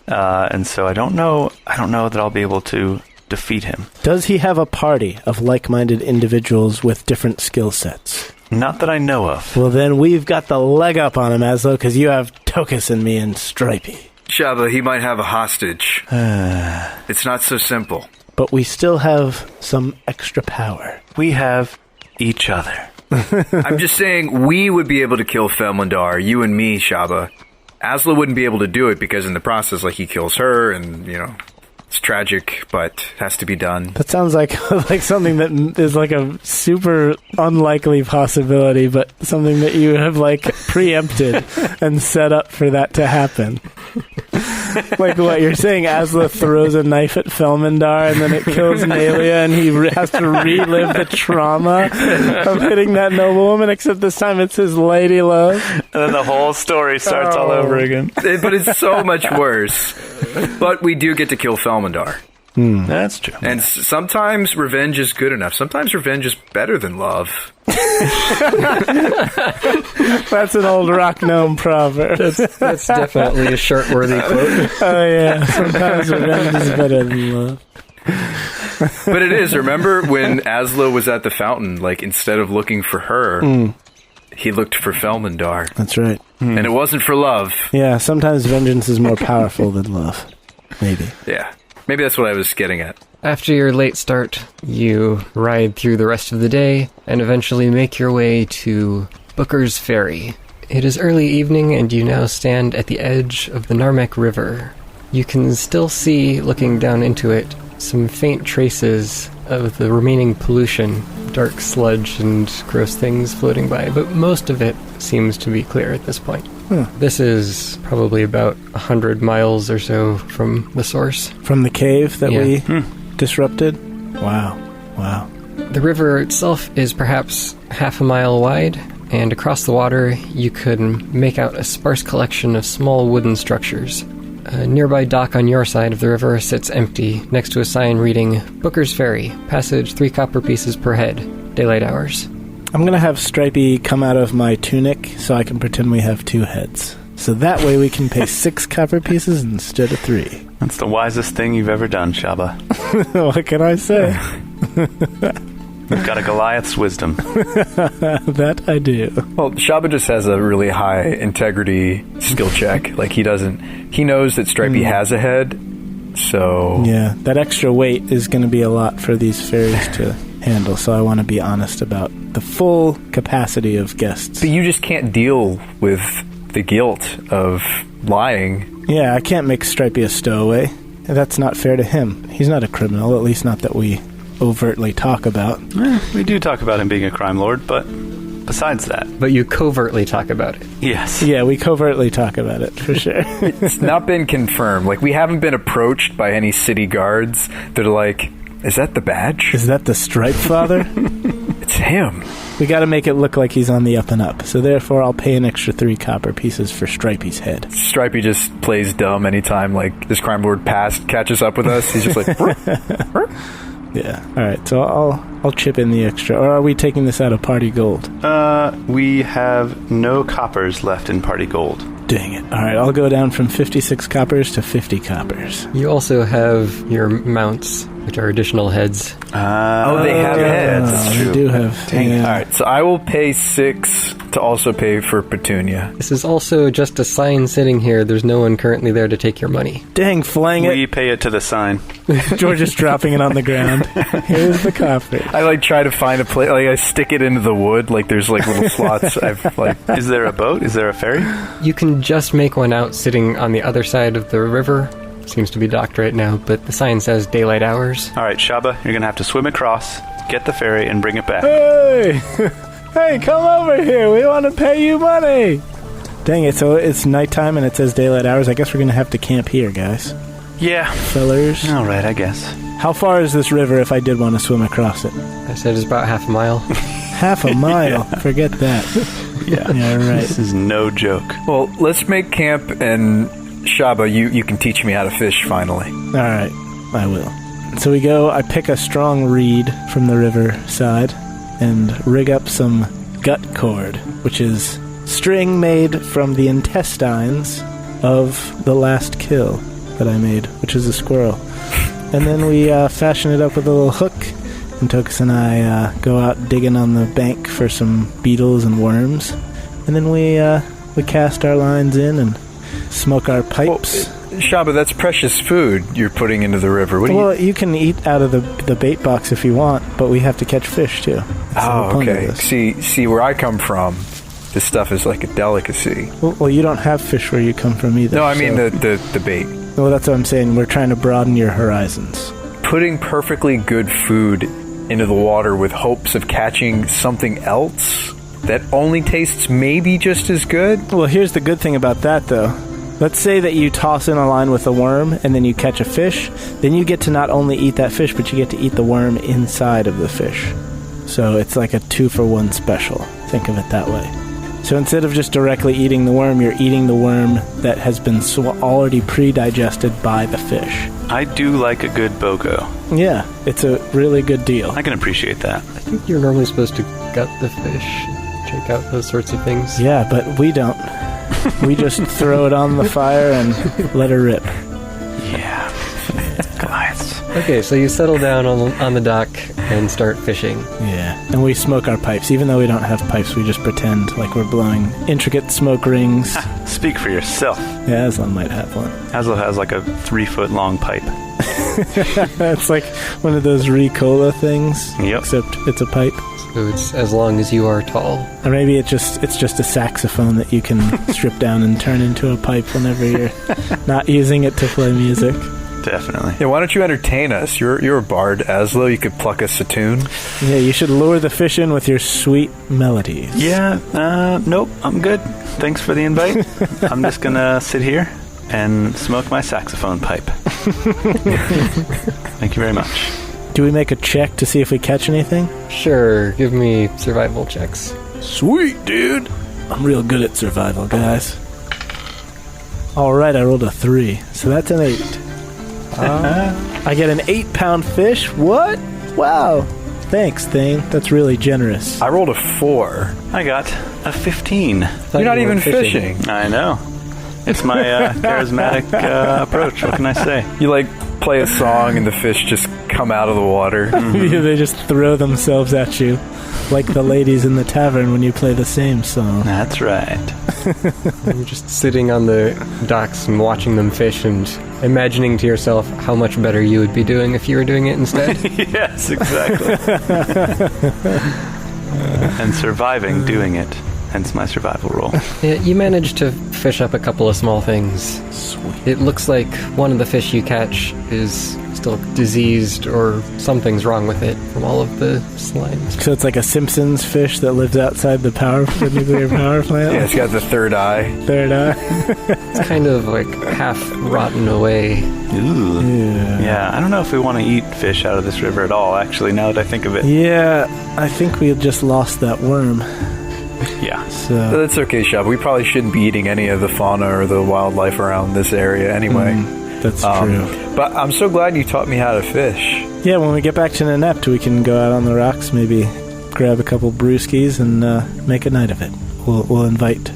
and so I don't know that I'll be able to defeat him. Does he have a party of like-minded individuals with different skill sets? Not that I know of. Well, then we've got the leg up on him, Azlo, because you have Tokas and me and Stripey. Shabba, he might have a hostage. It's not so simple. But we still have some extra power. We have each other. I'm just saying, we would be able to kill Felmandar, you and me, Shabba. Azlo wouldn't be able to do it because in the process, like, he kills her and, it's tragic, but has to be done. That sounds like something that is like a super unlikely possibility, but something that you have preempted and set up for that to happen. Like what you're saying, Azlo throws a knife at Felmandar and then it kills Nalia and he has to relive the trauma of hitting that noblewoman, except this time it's his lady love. And then the whole story starts all over again. But it's so much worse. But we do get to kill Felmandar. That's true. And sometimes revenge is good enough. Sometimes revenge is better than love. That's an old rock gnome proverb. That's definitely a shirt-worthy quote. Oh, yeah. Sometimes revenge is better than love. But it is. Remember when Azlo was at the fountain, instead of looking for her, he looked for Felmandar. That's right. And it wasn't for love. Yeah, sometimes vengeance is more powerful than love. Maybe. Yeah. Maybe that's what I was getting at. After your late start, you ride through the rest of the day and eventually make your way to Booker's Ferry It is early evening, and you now stand at the edge of the Narmek River. You can still see, looking down into it, some faint traces of the remaining pollution, dark sludge and gross things floating by, but most of it seems to be clear at this point. This is probably about 100 miles or so from the source. From the cave that we disrupted? Wow. The river itself is perhaps half a mile wide, and across the water you can make out a sparse collection of small wooden structures. A nearby dock on your side of the river sits empty, next to a sign reading, Booker's Ferry, passage 3 copper pieces per head, daylight hours. I'm going to have Stripey come out of my tunic so I can pretend we have 2 heads. So that way we can pay 6 copper pieces instead of 3. That's the wisest thing you've ever done, Shabba. What can I say? You've got a Goliath's wisdom. That I do. Well, Shabba just has a really high integrity skill check. Like, he knows that Stripey has a head, so... Yeah, that extra weight is going to be a lot for these fairies to handle, so I want to be honest about the full capacity of guests. But you just can't deal with the guilt of lying. Yeah, I can't make Stripey a stowaway. That's not fair to him. He's not a criminal, at least not that we overtly talk about. We do talk about him being a crime lord, but besides that... But you covertly talk about it. Yes. Yeah, we covertly talk about it, for sure. It's not been confirmed. Like, we haven't been approached by any city guards that are like, is that the badge? Is that the Stripe Father? It's him. We gotta make it look like he's on the up and up, so therefore I'll pay an extra 3 copper pieces for Stripey's head. Stripey just plays dumb anytime, like, this crime lord catches up with us. He's just like... Yeah. All right. So I'll chip in the extra. Or are we taking this out of party gold? We have no coppers left in party gold. Dang it. All right. I'll go down from 56 coppers to 50 coppers. You also have your mounts, which are additional heads. They have heads. That's They true. do have. Dang it. All right. So I will pay 6 to also pay for Petunia. This is also just a sign sitting here. There's no one currently there to take your money. Dang, flang it. We pay it to the sign. George is dropping it on the ground. Here's the copper. I like try to find a place. Like I stick it into the wood. Like there's like little slots. I've like. Is there a boat? Is there a ferry? You can just make one out sitting on the other side of the river. Seems to be docked right now, but the sign says daylight hours. All right, Shabba, you're going to have to swim across, get the ferry, and bring it back. Hey! Hey, come over here. We want to pay you money. Dang it. So it's nighttime and it says daylight hours. I guess we're going to have to camp here, guys. Yeah. Fellers. All right, I guess. How far is this river if I did want to swim across it? I said it's about half a mile. Half a mile. Forget that. Yeah. Yeah, right. This is no joke. Well, let's make camp, and Shabba, you can teach me how to fish finally. All right. I will. So we go, I pick a strong reed from the river side and rig up some gut cord, which is string made from the intestines of the last kill that I made, which is a squirrel. And then we fashion it up with a little hook, and Tokas and I go out digging on the bank for some beetles and worms. And then we cast our lines in and smoke our pipes. Well, Shabba, that's precious food you're putting into the river. What do Well, you can eat out of the bait box if you want, but we have to catch fish too. That's the whole Oh, point of okay. this. See, where I come from, this stuff is like a delicacy. Well, you don't have fish where you come from either. No, I mean so- the bait. Well, that's what I'm saying. We're trying to broaden your horizons. Putting perfectly good food into the water with hopes of catching something else that only tastes maybe just as good? Well, here's the good thing about that, though. Let's say that you toss in a line with a worm and then you catch a fish. Then you get to not only eat that fish, but you get to eat the worm inside of the fish. So it's like a 2-for-1 special. Think of it that way. So instead of just directly eating the worm, you're eating the worm that has been already pre-digested by the fish. I do like a good BOGO. Yeah, it's a really good deal. I can appreciate that. I think you're normally supposed to gut the fish, check out those sorts of things. Yeah, but we don't. We just throw it on the fire and let her rip. Yeah. Goliaths. Okay, so you settle down on the dock and start fishing. Yeah, and we smoke our pipes. Even though we don't have pipes, we just pretend like we're blowing intricate smoke rings. Speak for yourself. Yeah, Azlo might have one. Azlo has like a 3-foot long pipe. It's like one of those Ricola things. Yep. Except it's a pipe. So it's as long as you are tall. Or maybe it's just a saxophone that you can strip down and turn into a pipe whenever you're not using it to play music. Definitely. Yeah, why don't you entertain us? You're a bard, Azlo. You could pluck us a tune. Yeah, you should lure the fish in with your sweet melodies. Yeah, nope, I'm good. Thanks for the invite. I'm just gonna sit here and smoke my saxophone pipe. Thank you very much. Do we make a check to see if we catch anything? Sure, give me survival checks. Sweet, dude. I'm real good at survival, guys. Alright, I rolled a 3, so that's an 8. I get an 8-pound fish? What? Wow. Thanks, Thane. That's really generous. I rolled a 4. I got a 15. You're not even fishing. I know. It's my charismatic approach. What can I say? You play a song and the fish just come out of the water. They just throw themselves at you, like the ladies in the tavern when you play the same song. That's right. You're just sitting on the docks and watching them fish and imagining to yourself how much better you would be doing if you were doing it instead. Yes, exactly. And surviving doing it. Hence my survival roll. Yeah, you managed to fish up a couple of small things. Sweet. It looks like one of the fish you catch is still diseased or something's wrong with it from all of the slimes. So it's like a Simpsons fish that lives outside the nuclear power plant? Yeah, it's got the third eye. Third eye? It's kind of like half rotten away. Ooh. Yeah. Yeah, I don't know if we want to eat fish out of this river at all, actually, now that I think of it. Yeah, I think we just lost that worm. Yeah. So That's okay, Shabba. We probably shouldn't be eating any of the fauna or the wildlife around this area anyway. that's true. But I'm so glad you taught me how to fish. Yeah, when we get back to Nenept, we can go out on the rocks, maybe grab a couple brewskis and make a night of it. We'll invite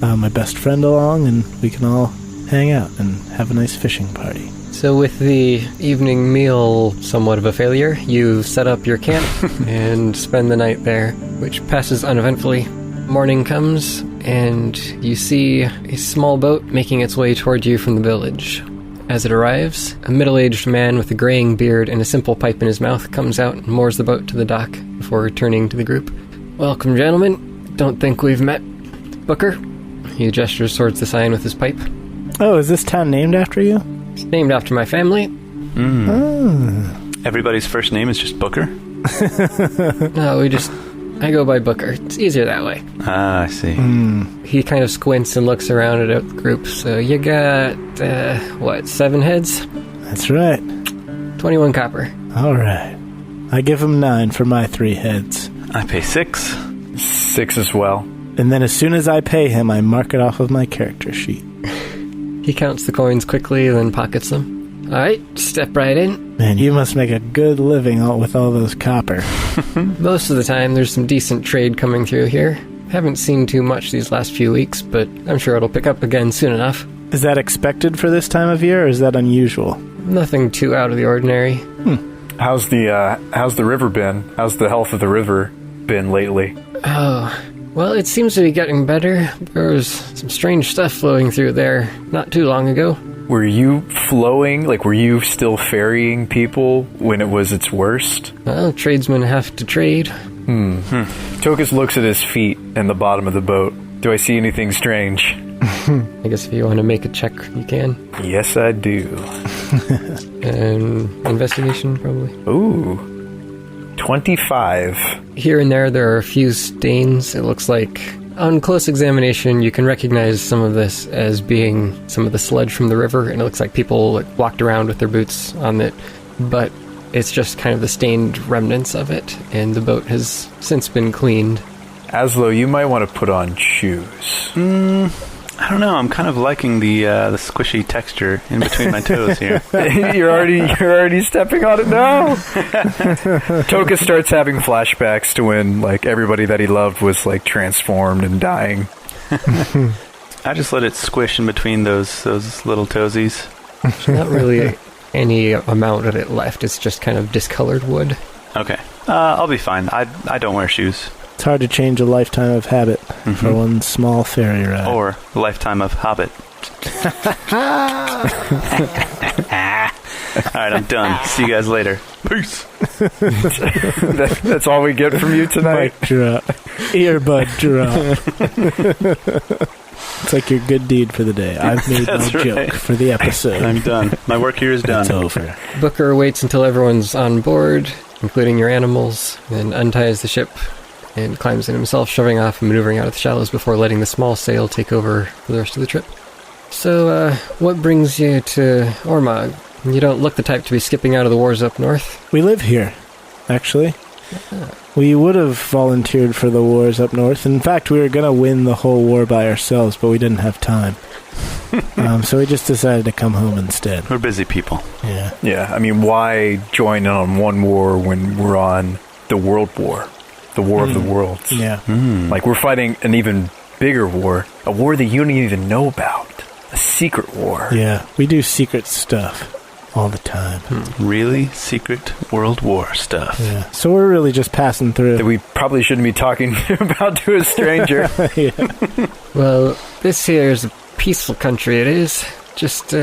my best friend along, and we can all hang out and have a nice fishing party. So with the evening meal somewhat of a failure, you set up your camp and spend the night there, which passes uneventfully. Morning comes, and you see a small boat making its way toward you from the village. As it arrives, a middle-aged man with a graying beard and a simple pipe in his mouth comes out and moors the boat to the dock before returning to the group. "Welcome, gentlemen. Don't think we've met. Booker?" He gestures towards the sign with his pipe. Oh, is this town named after you? "It's named after my family." Everybody's first name is just Booker? No, I go by Booker. It's easier that way. Ah, I see. He kind of squints and looks around at the group. "So you got, 7 heads? That's right. 21 copper. All right. I give him 9 for my 3 heads. I pay 6. 6 as well. And then as soon as I pay him, I mark it off of my character sheet. He counts the coins quickly, then pockets them. "All right, step right in." Man, you must make a good living with all those copper. Most of the time, there's some decent trade coming through here. Haven't seen too much these last few weeks, but I'm sure it'll pick up again soon enough. Is that expected for this time of year, or is that unusual? Nothing too out of the ordinary. How's the river been? How's the health of the river been lately? Oh, well, it seems to be getting better. There was some strange stuff flowing through there not too long ago. Were you flowing? Were you still ferrying people when it was its worst? Well, tradesmen have to trade. Tokas looks at his feet and the bottom of the boat. Do I see anything strange? I guess if you want to make a check, you can. Yes, I do. And investigation, probably. Ooh. 25. Here and there are a few stains. It looks like, on close examination, you can recognize some of this as being some of the sludge from the river, and it looks like people walked around with their boots on it, but it's just kind of the stained remnants of it, and the boat has since been cleaned. Azlo, you might want to put on shoes. I don't know. I'm kind of liking the squishy texture in between my toes here. You're already stepping on it now. Tokas starts having flashbacks to when everybody that he loved was transformed and dying. I just let it squish in between those little toesies. There's not really any amount of it left. It's just kind of discolored wood. Okay. I'll be fine. I don't wear shoes. It's hard to change a lifetime of habit for one small ferry ride. Or a lifetime of hobbit. All right, I'm done. See you guys later. Peace. That's all we get from you tonight. Mic drop. Earbud drop. It's like your good deed for the day. I've made my joke for the episode. I'm done. My work here is done. It's over. Booker waits until everyone's on board, including your animals, then unties the ship and climbs in himself, shoving off and maneuvering out of the shallows before letting the small sail take over for the rest of the trip. So, what brings you to Ormog? You don't look the type to be skipping out of the wars up north. We live here, actually. We would have volunteered for the wars up north. In fact, we were going to win the whole war by ourselves, but we didn't have time. So we just decided to come home instead. We're busy people. Yeah. Yeah, I mean, why join in on one war when we're on the world war? The war of the worlds. Yeah. Like, we're fighting an even bigger war. A war that you don't even know about. A secret war. Yeah. We do secret stuff all the time. Really secret World War stuff. Yeah. So we're really just passing through. That we probably shouldn't be talking about to a stranger. Yeah. Well, this here is a peaceful country, it is. Just,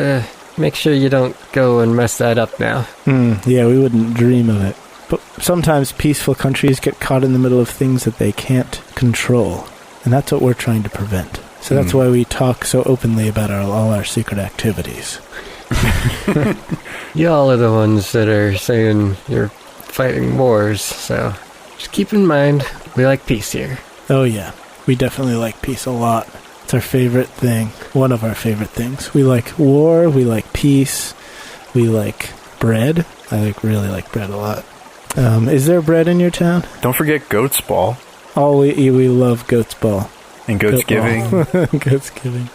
make sure you don't go and mess that up now. Yeah, we wouldn't dream of it. But sometimes peaceful countries get caught in the middle of things that they can't control. And that's what we're trying to prevent. So that's why we talk so openly about all our secret activities. Y'all are the ones that are saying you're fighting wars, so just keep in mind, we like peace here. Oh yeah, we definitely like peace a lot. It's our favorite thing. One of our favorite things. We like war, we like peace, we like bread. I really like bread a lot. Is there bread in your town? Don't forget Goat's Ball. Oh, we love Goat's Ball. And Goat's Giving. Goat's Giving.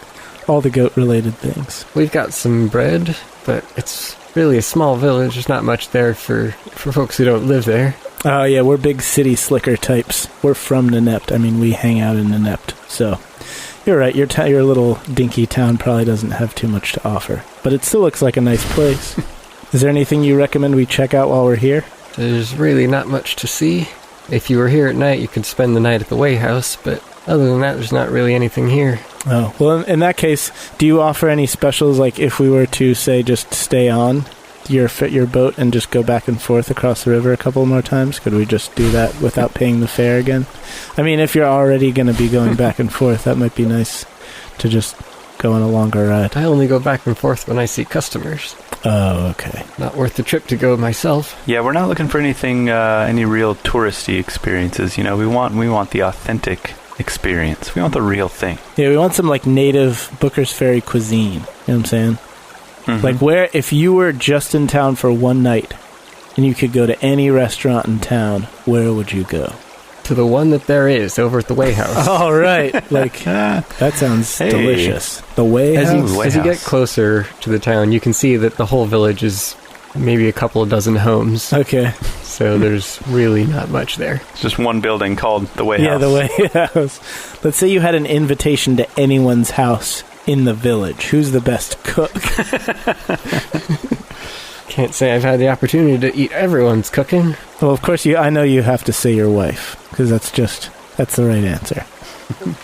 All the goat-related things. We've got some bread, but it's really a small village. There's not much there for folks who don't live there. Oh, yeah, we're big city slicker types. We're from Nenept. I mean, we hang out in Nenept. So, you're right. Your little dinky town probably doesn't have too much to offer. But it still looks like a nice place. Is there anything you recommend we check out while we're here? There's really not much to see. If you were here at night, you could spend the night at the Way House, but other than that, there's not really anything here. Oh, well, in that case, do you offer any specials, like if we were to, say, just stay on your boat and just go back and forth across the river a couple more times? Could we just do that without paying the fare again? I mean, if you're already going to be going back and forth, that might be nice to just go on a longer ride. I only go back and forth when I see customers. Oh, okay. Not worth the trip to go myself. Yeah, we're not looking for anything, any real touristy experiences. You know, we want the authentic experience. We want the real thing. Yeah, we want some, like, native Booker's Ferry cuisine. You know what I'm saying? Like, where, if you were just in town for one night and you could go to any restaurant in town, where would you go? To the one that there is over at the Way House. Oh, right. Like, that sounds delicious. The Way House? As you get closer to the town, you can see that the whole village is maybe a couple of dozen homes. Okay. So there's really not much there. It's just one building called the Way House. Yeah, the Way House. Let's say you had an invitation to anyone's house in the village. Who's the best cook? Can't say I've had the opportunity to eat everyone's cooking. Well, of course, I know you have to say your wife, because that's the right answer.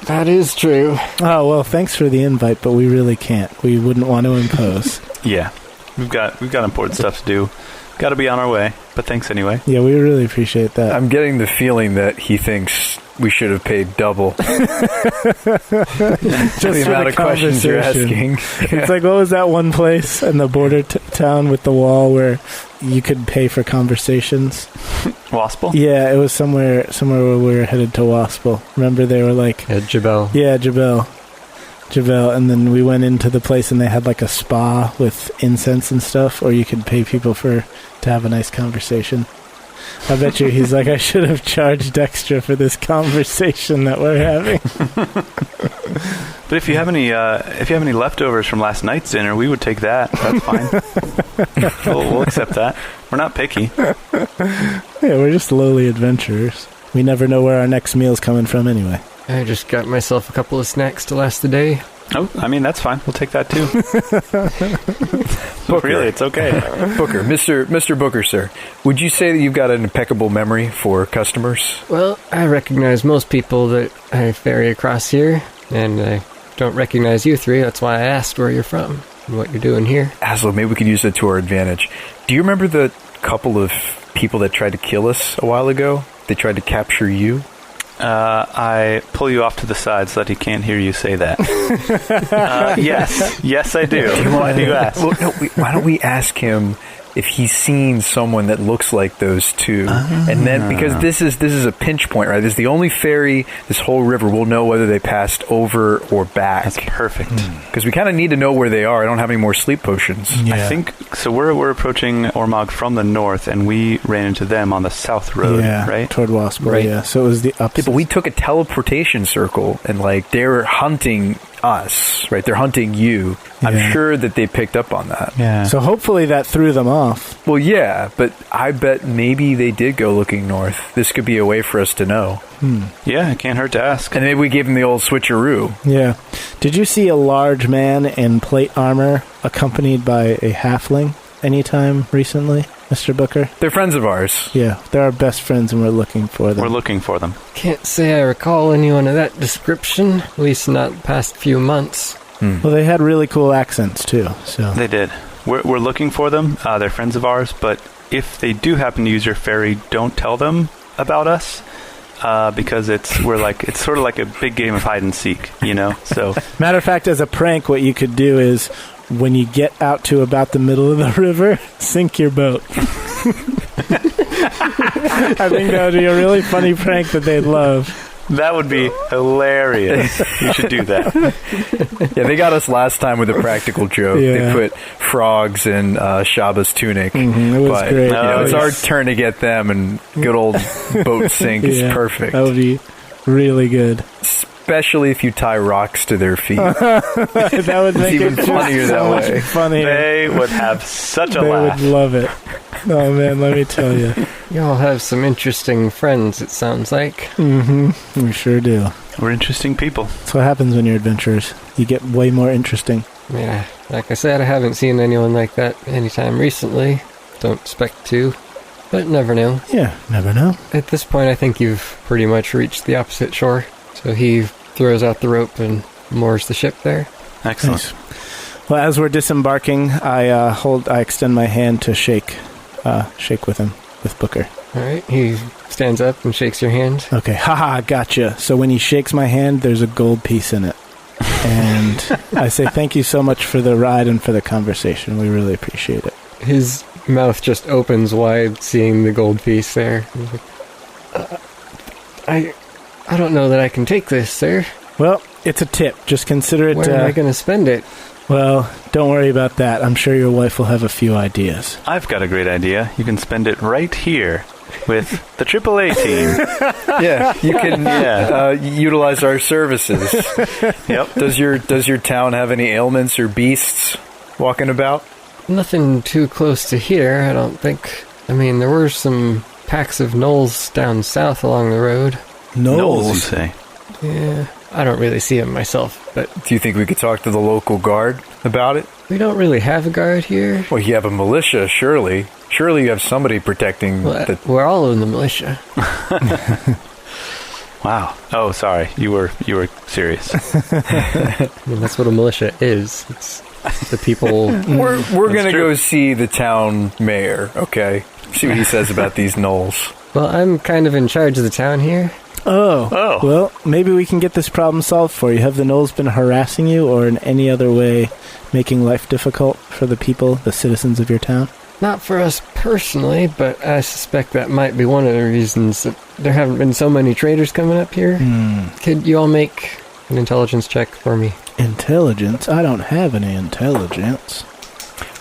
That is true. Oh, well, thanks for the invite, but we really can't. We wouldn't want to impose. Yeah. We've got important stuff to do. Got to be on our way, but thanks anyway. Yeah, we really appreciate that. I'm getting the feeling that he thinks we should have paid double. Just the amount of questions you're asking. It's like, what was that one place in the border town with the wall where you could pay for conversations? Waspel? Yeah, it was somewhere where we were headed to Waspel. Remember, they were like... Jabel. Yeah, Jabel, and then we went into the place and they had like a spa with incense and stuff, or you could pay people to have a nice conversation. I bet you he's like, I should have charged extra for this conversation that we're having. But if you have any leftovers from last night's dinner, we would take that. That's fine. We'll accept that. We're not picky. Yeah, we're just lowly adventurers. We never know where our next meal's coming from anyway. I just got myself a couple of snacks to last the day. Oh, I mean, that's fine. We'll take that too. Booker. Really, it's okay. Booker, Mr. Booker, sir, would you say that you've got an impeccable memory for customers? Well, I recognize most people that I ferry across here, and I don't recognize you three. That's why I asked where you're from. what you're doing here. Azlo, maybe we could use that to our advantage. Do you remember the couple of people that tried to kill us a while ago? They tried to capture you? I pull you off to the side so that he can't hear you say that. Yes, I do. Why do you ask? Well, no, why don't we ask him if he's seen someone that looks like those two? And then, because this is a pinch point, right? This is the only ferry, this whole river, we'll know whether they passed over or back. That's perfect. Because we kind of need to know where they are. I don't have any more sleep potions. Yeah. I think, so we're approaching Ormog from the north, and we ran into them on the south road, right? Toward Waspor, Right. yeah. So it was the opposite. Yeah, but we took a teleportation circle, and they're hunting us, right? They're hunting you. I'm Yeah. sure that they picked up on that. Yeah. So hopefully that threw them off. Well, yeah, but I bet maybe they did go looking north. This could be a way for us to know. Yeah, it can't hurt to ask. And maybe we gave them the old switcheroo. Yeah. Did you see a large man in plate armor accompanied by a halfling anytime recently, Mr. Booker? They're friends of ours. Yeah, they're our best friends and we're looking for them. We're looking for them. Can't say I recall anyone of that description, at least not the past few months. Well, they had really cool accents too, so... They did. We're looking for them. They're friends of ours, but if they do happen to use your ferry, don't tell them about us. Because it's sort of like a big game of hide and seek, you know? So Matter of fact, as a prank, what you could do is, when you get out to about the middle of the river, sink your boat. I think that would be a really funny prank that they'd love. that would be hilarious. You should do that. Yeah, they got us last time with a practical joke. Yeah. They put frogs in Shabba's tunic. It was but, great. You know, it's Oh, our yes. turn to get them, and good old boat sink is Yeah, perfect. That would be really good. Especially if you tie rocks to their feet. That would make even it just funnier so that much way. funnier. They would have such a They laugh. would love it. Oh man, let me tell you. Y'all have some interesting friends, it sounds like. We sure do. We're interesting people. That's what happens when you're adventurers. You get way more interesting. Yeah, like I said, I haven't seen anyone like that anytime recently. Don't expect to, but never know. Yeah, never know. At this point, I think you've pretty much reached the opposite shore. So he throws out the rope and moors the ship there. Excellent. Nice. Well, as we're disembarking, I extend my hand to shake with him, with Booker. All right, he stands up and shakes your hand. Okay, haha, gotcha. So when he shakes my hand, there's a gold piece in it. And I say thank you so much for the ride and for the conversation. We really appreciate it. His mouth just opens wide, seeing the gold piece there. He's like, I don't know that I can take this, sir. Well, it's a tip. Just consider it... Where am I going to spend it? Well, don't worry about that. I'm sure your wife will have a few ideas. I've got a great idea. You can spend it right here with the AAA team. Yeah, you can utilize our services. Yep. Does your town have any ailments or beasts walking about? Nothing too close to here, I don't think. I mean, there were some packs of gnolls down south along the road. Knowles, you say? Yeah, I don't really see them myself, but Do you think we could talk to the local guard about it? we don't really have a guard here. Well, you have a militia, surely. Surely you have somebody protecting Well, the... we're all in the militia. Wow. Oh, sorry. You were serious. I mean, that's what a militia is. It's the people... We're going to true. go see the town mayor, okay? See what he says about these gnolls. Well, I'm kind of in charge of the town here. Oh. Well, maybe we can get this problem solved for you. Have the gnolls been harassing you or in any other way making life difficult for the people, the citizens of your town? Not for us personally, but I suspect that might be one of the reasons that there haven't been so many traders coming up here. Could you all make an intelligence check for me? Intelligence? I don't have any intelligence.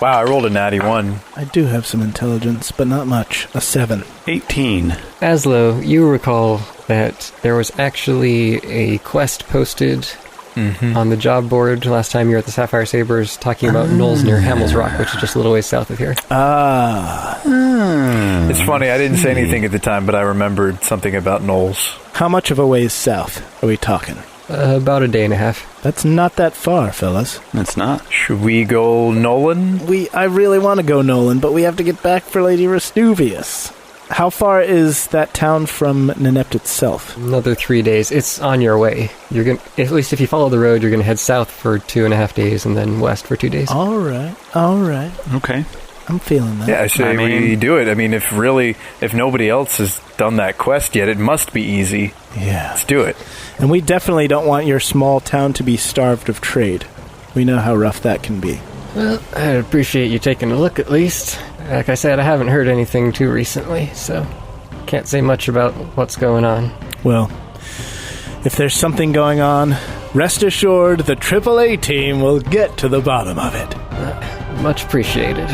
Wow, I rolled a natty 1. I do have some intelligence, but not much. A 7. 18. Aslo, you recall that there was actually a quest posted on the job board last time you were at the Sapphire Sabres talking about gnolls near Hamel's Rock, which is just a little ways south of here. It's funny, I didn't say anything at the time, but I remembered something about gnolls. How much of a ways south are we talking? About a day and a half. That's not that far, fellas. It's not. Should we go Nolan? I really want to go Nolan, but we have to get back for Lady Restuvius. How far is that town from Nenept itself? Another 3 days. It's on your way. You're gonna, at least if you follow the road, you're going to head south for 2.5 days and then west for 2 days. All right. Okay. I'm feeling that. Yeah, I say we do it. I mean, if nobody else has done that quest yet, it must be easy. Yeah. Let's do it. And we definitely don't want your small town to be starved of trade. We know how rough that can be. Well, I'd appreciate you taking a look at least. Like I said, I haven't heard anything too recently, so can't say much about what's going on. Well, if there's something going on, rest assured the AAA team will get to the bottom of it. Much appreciated.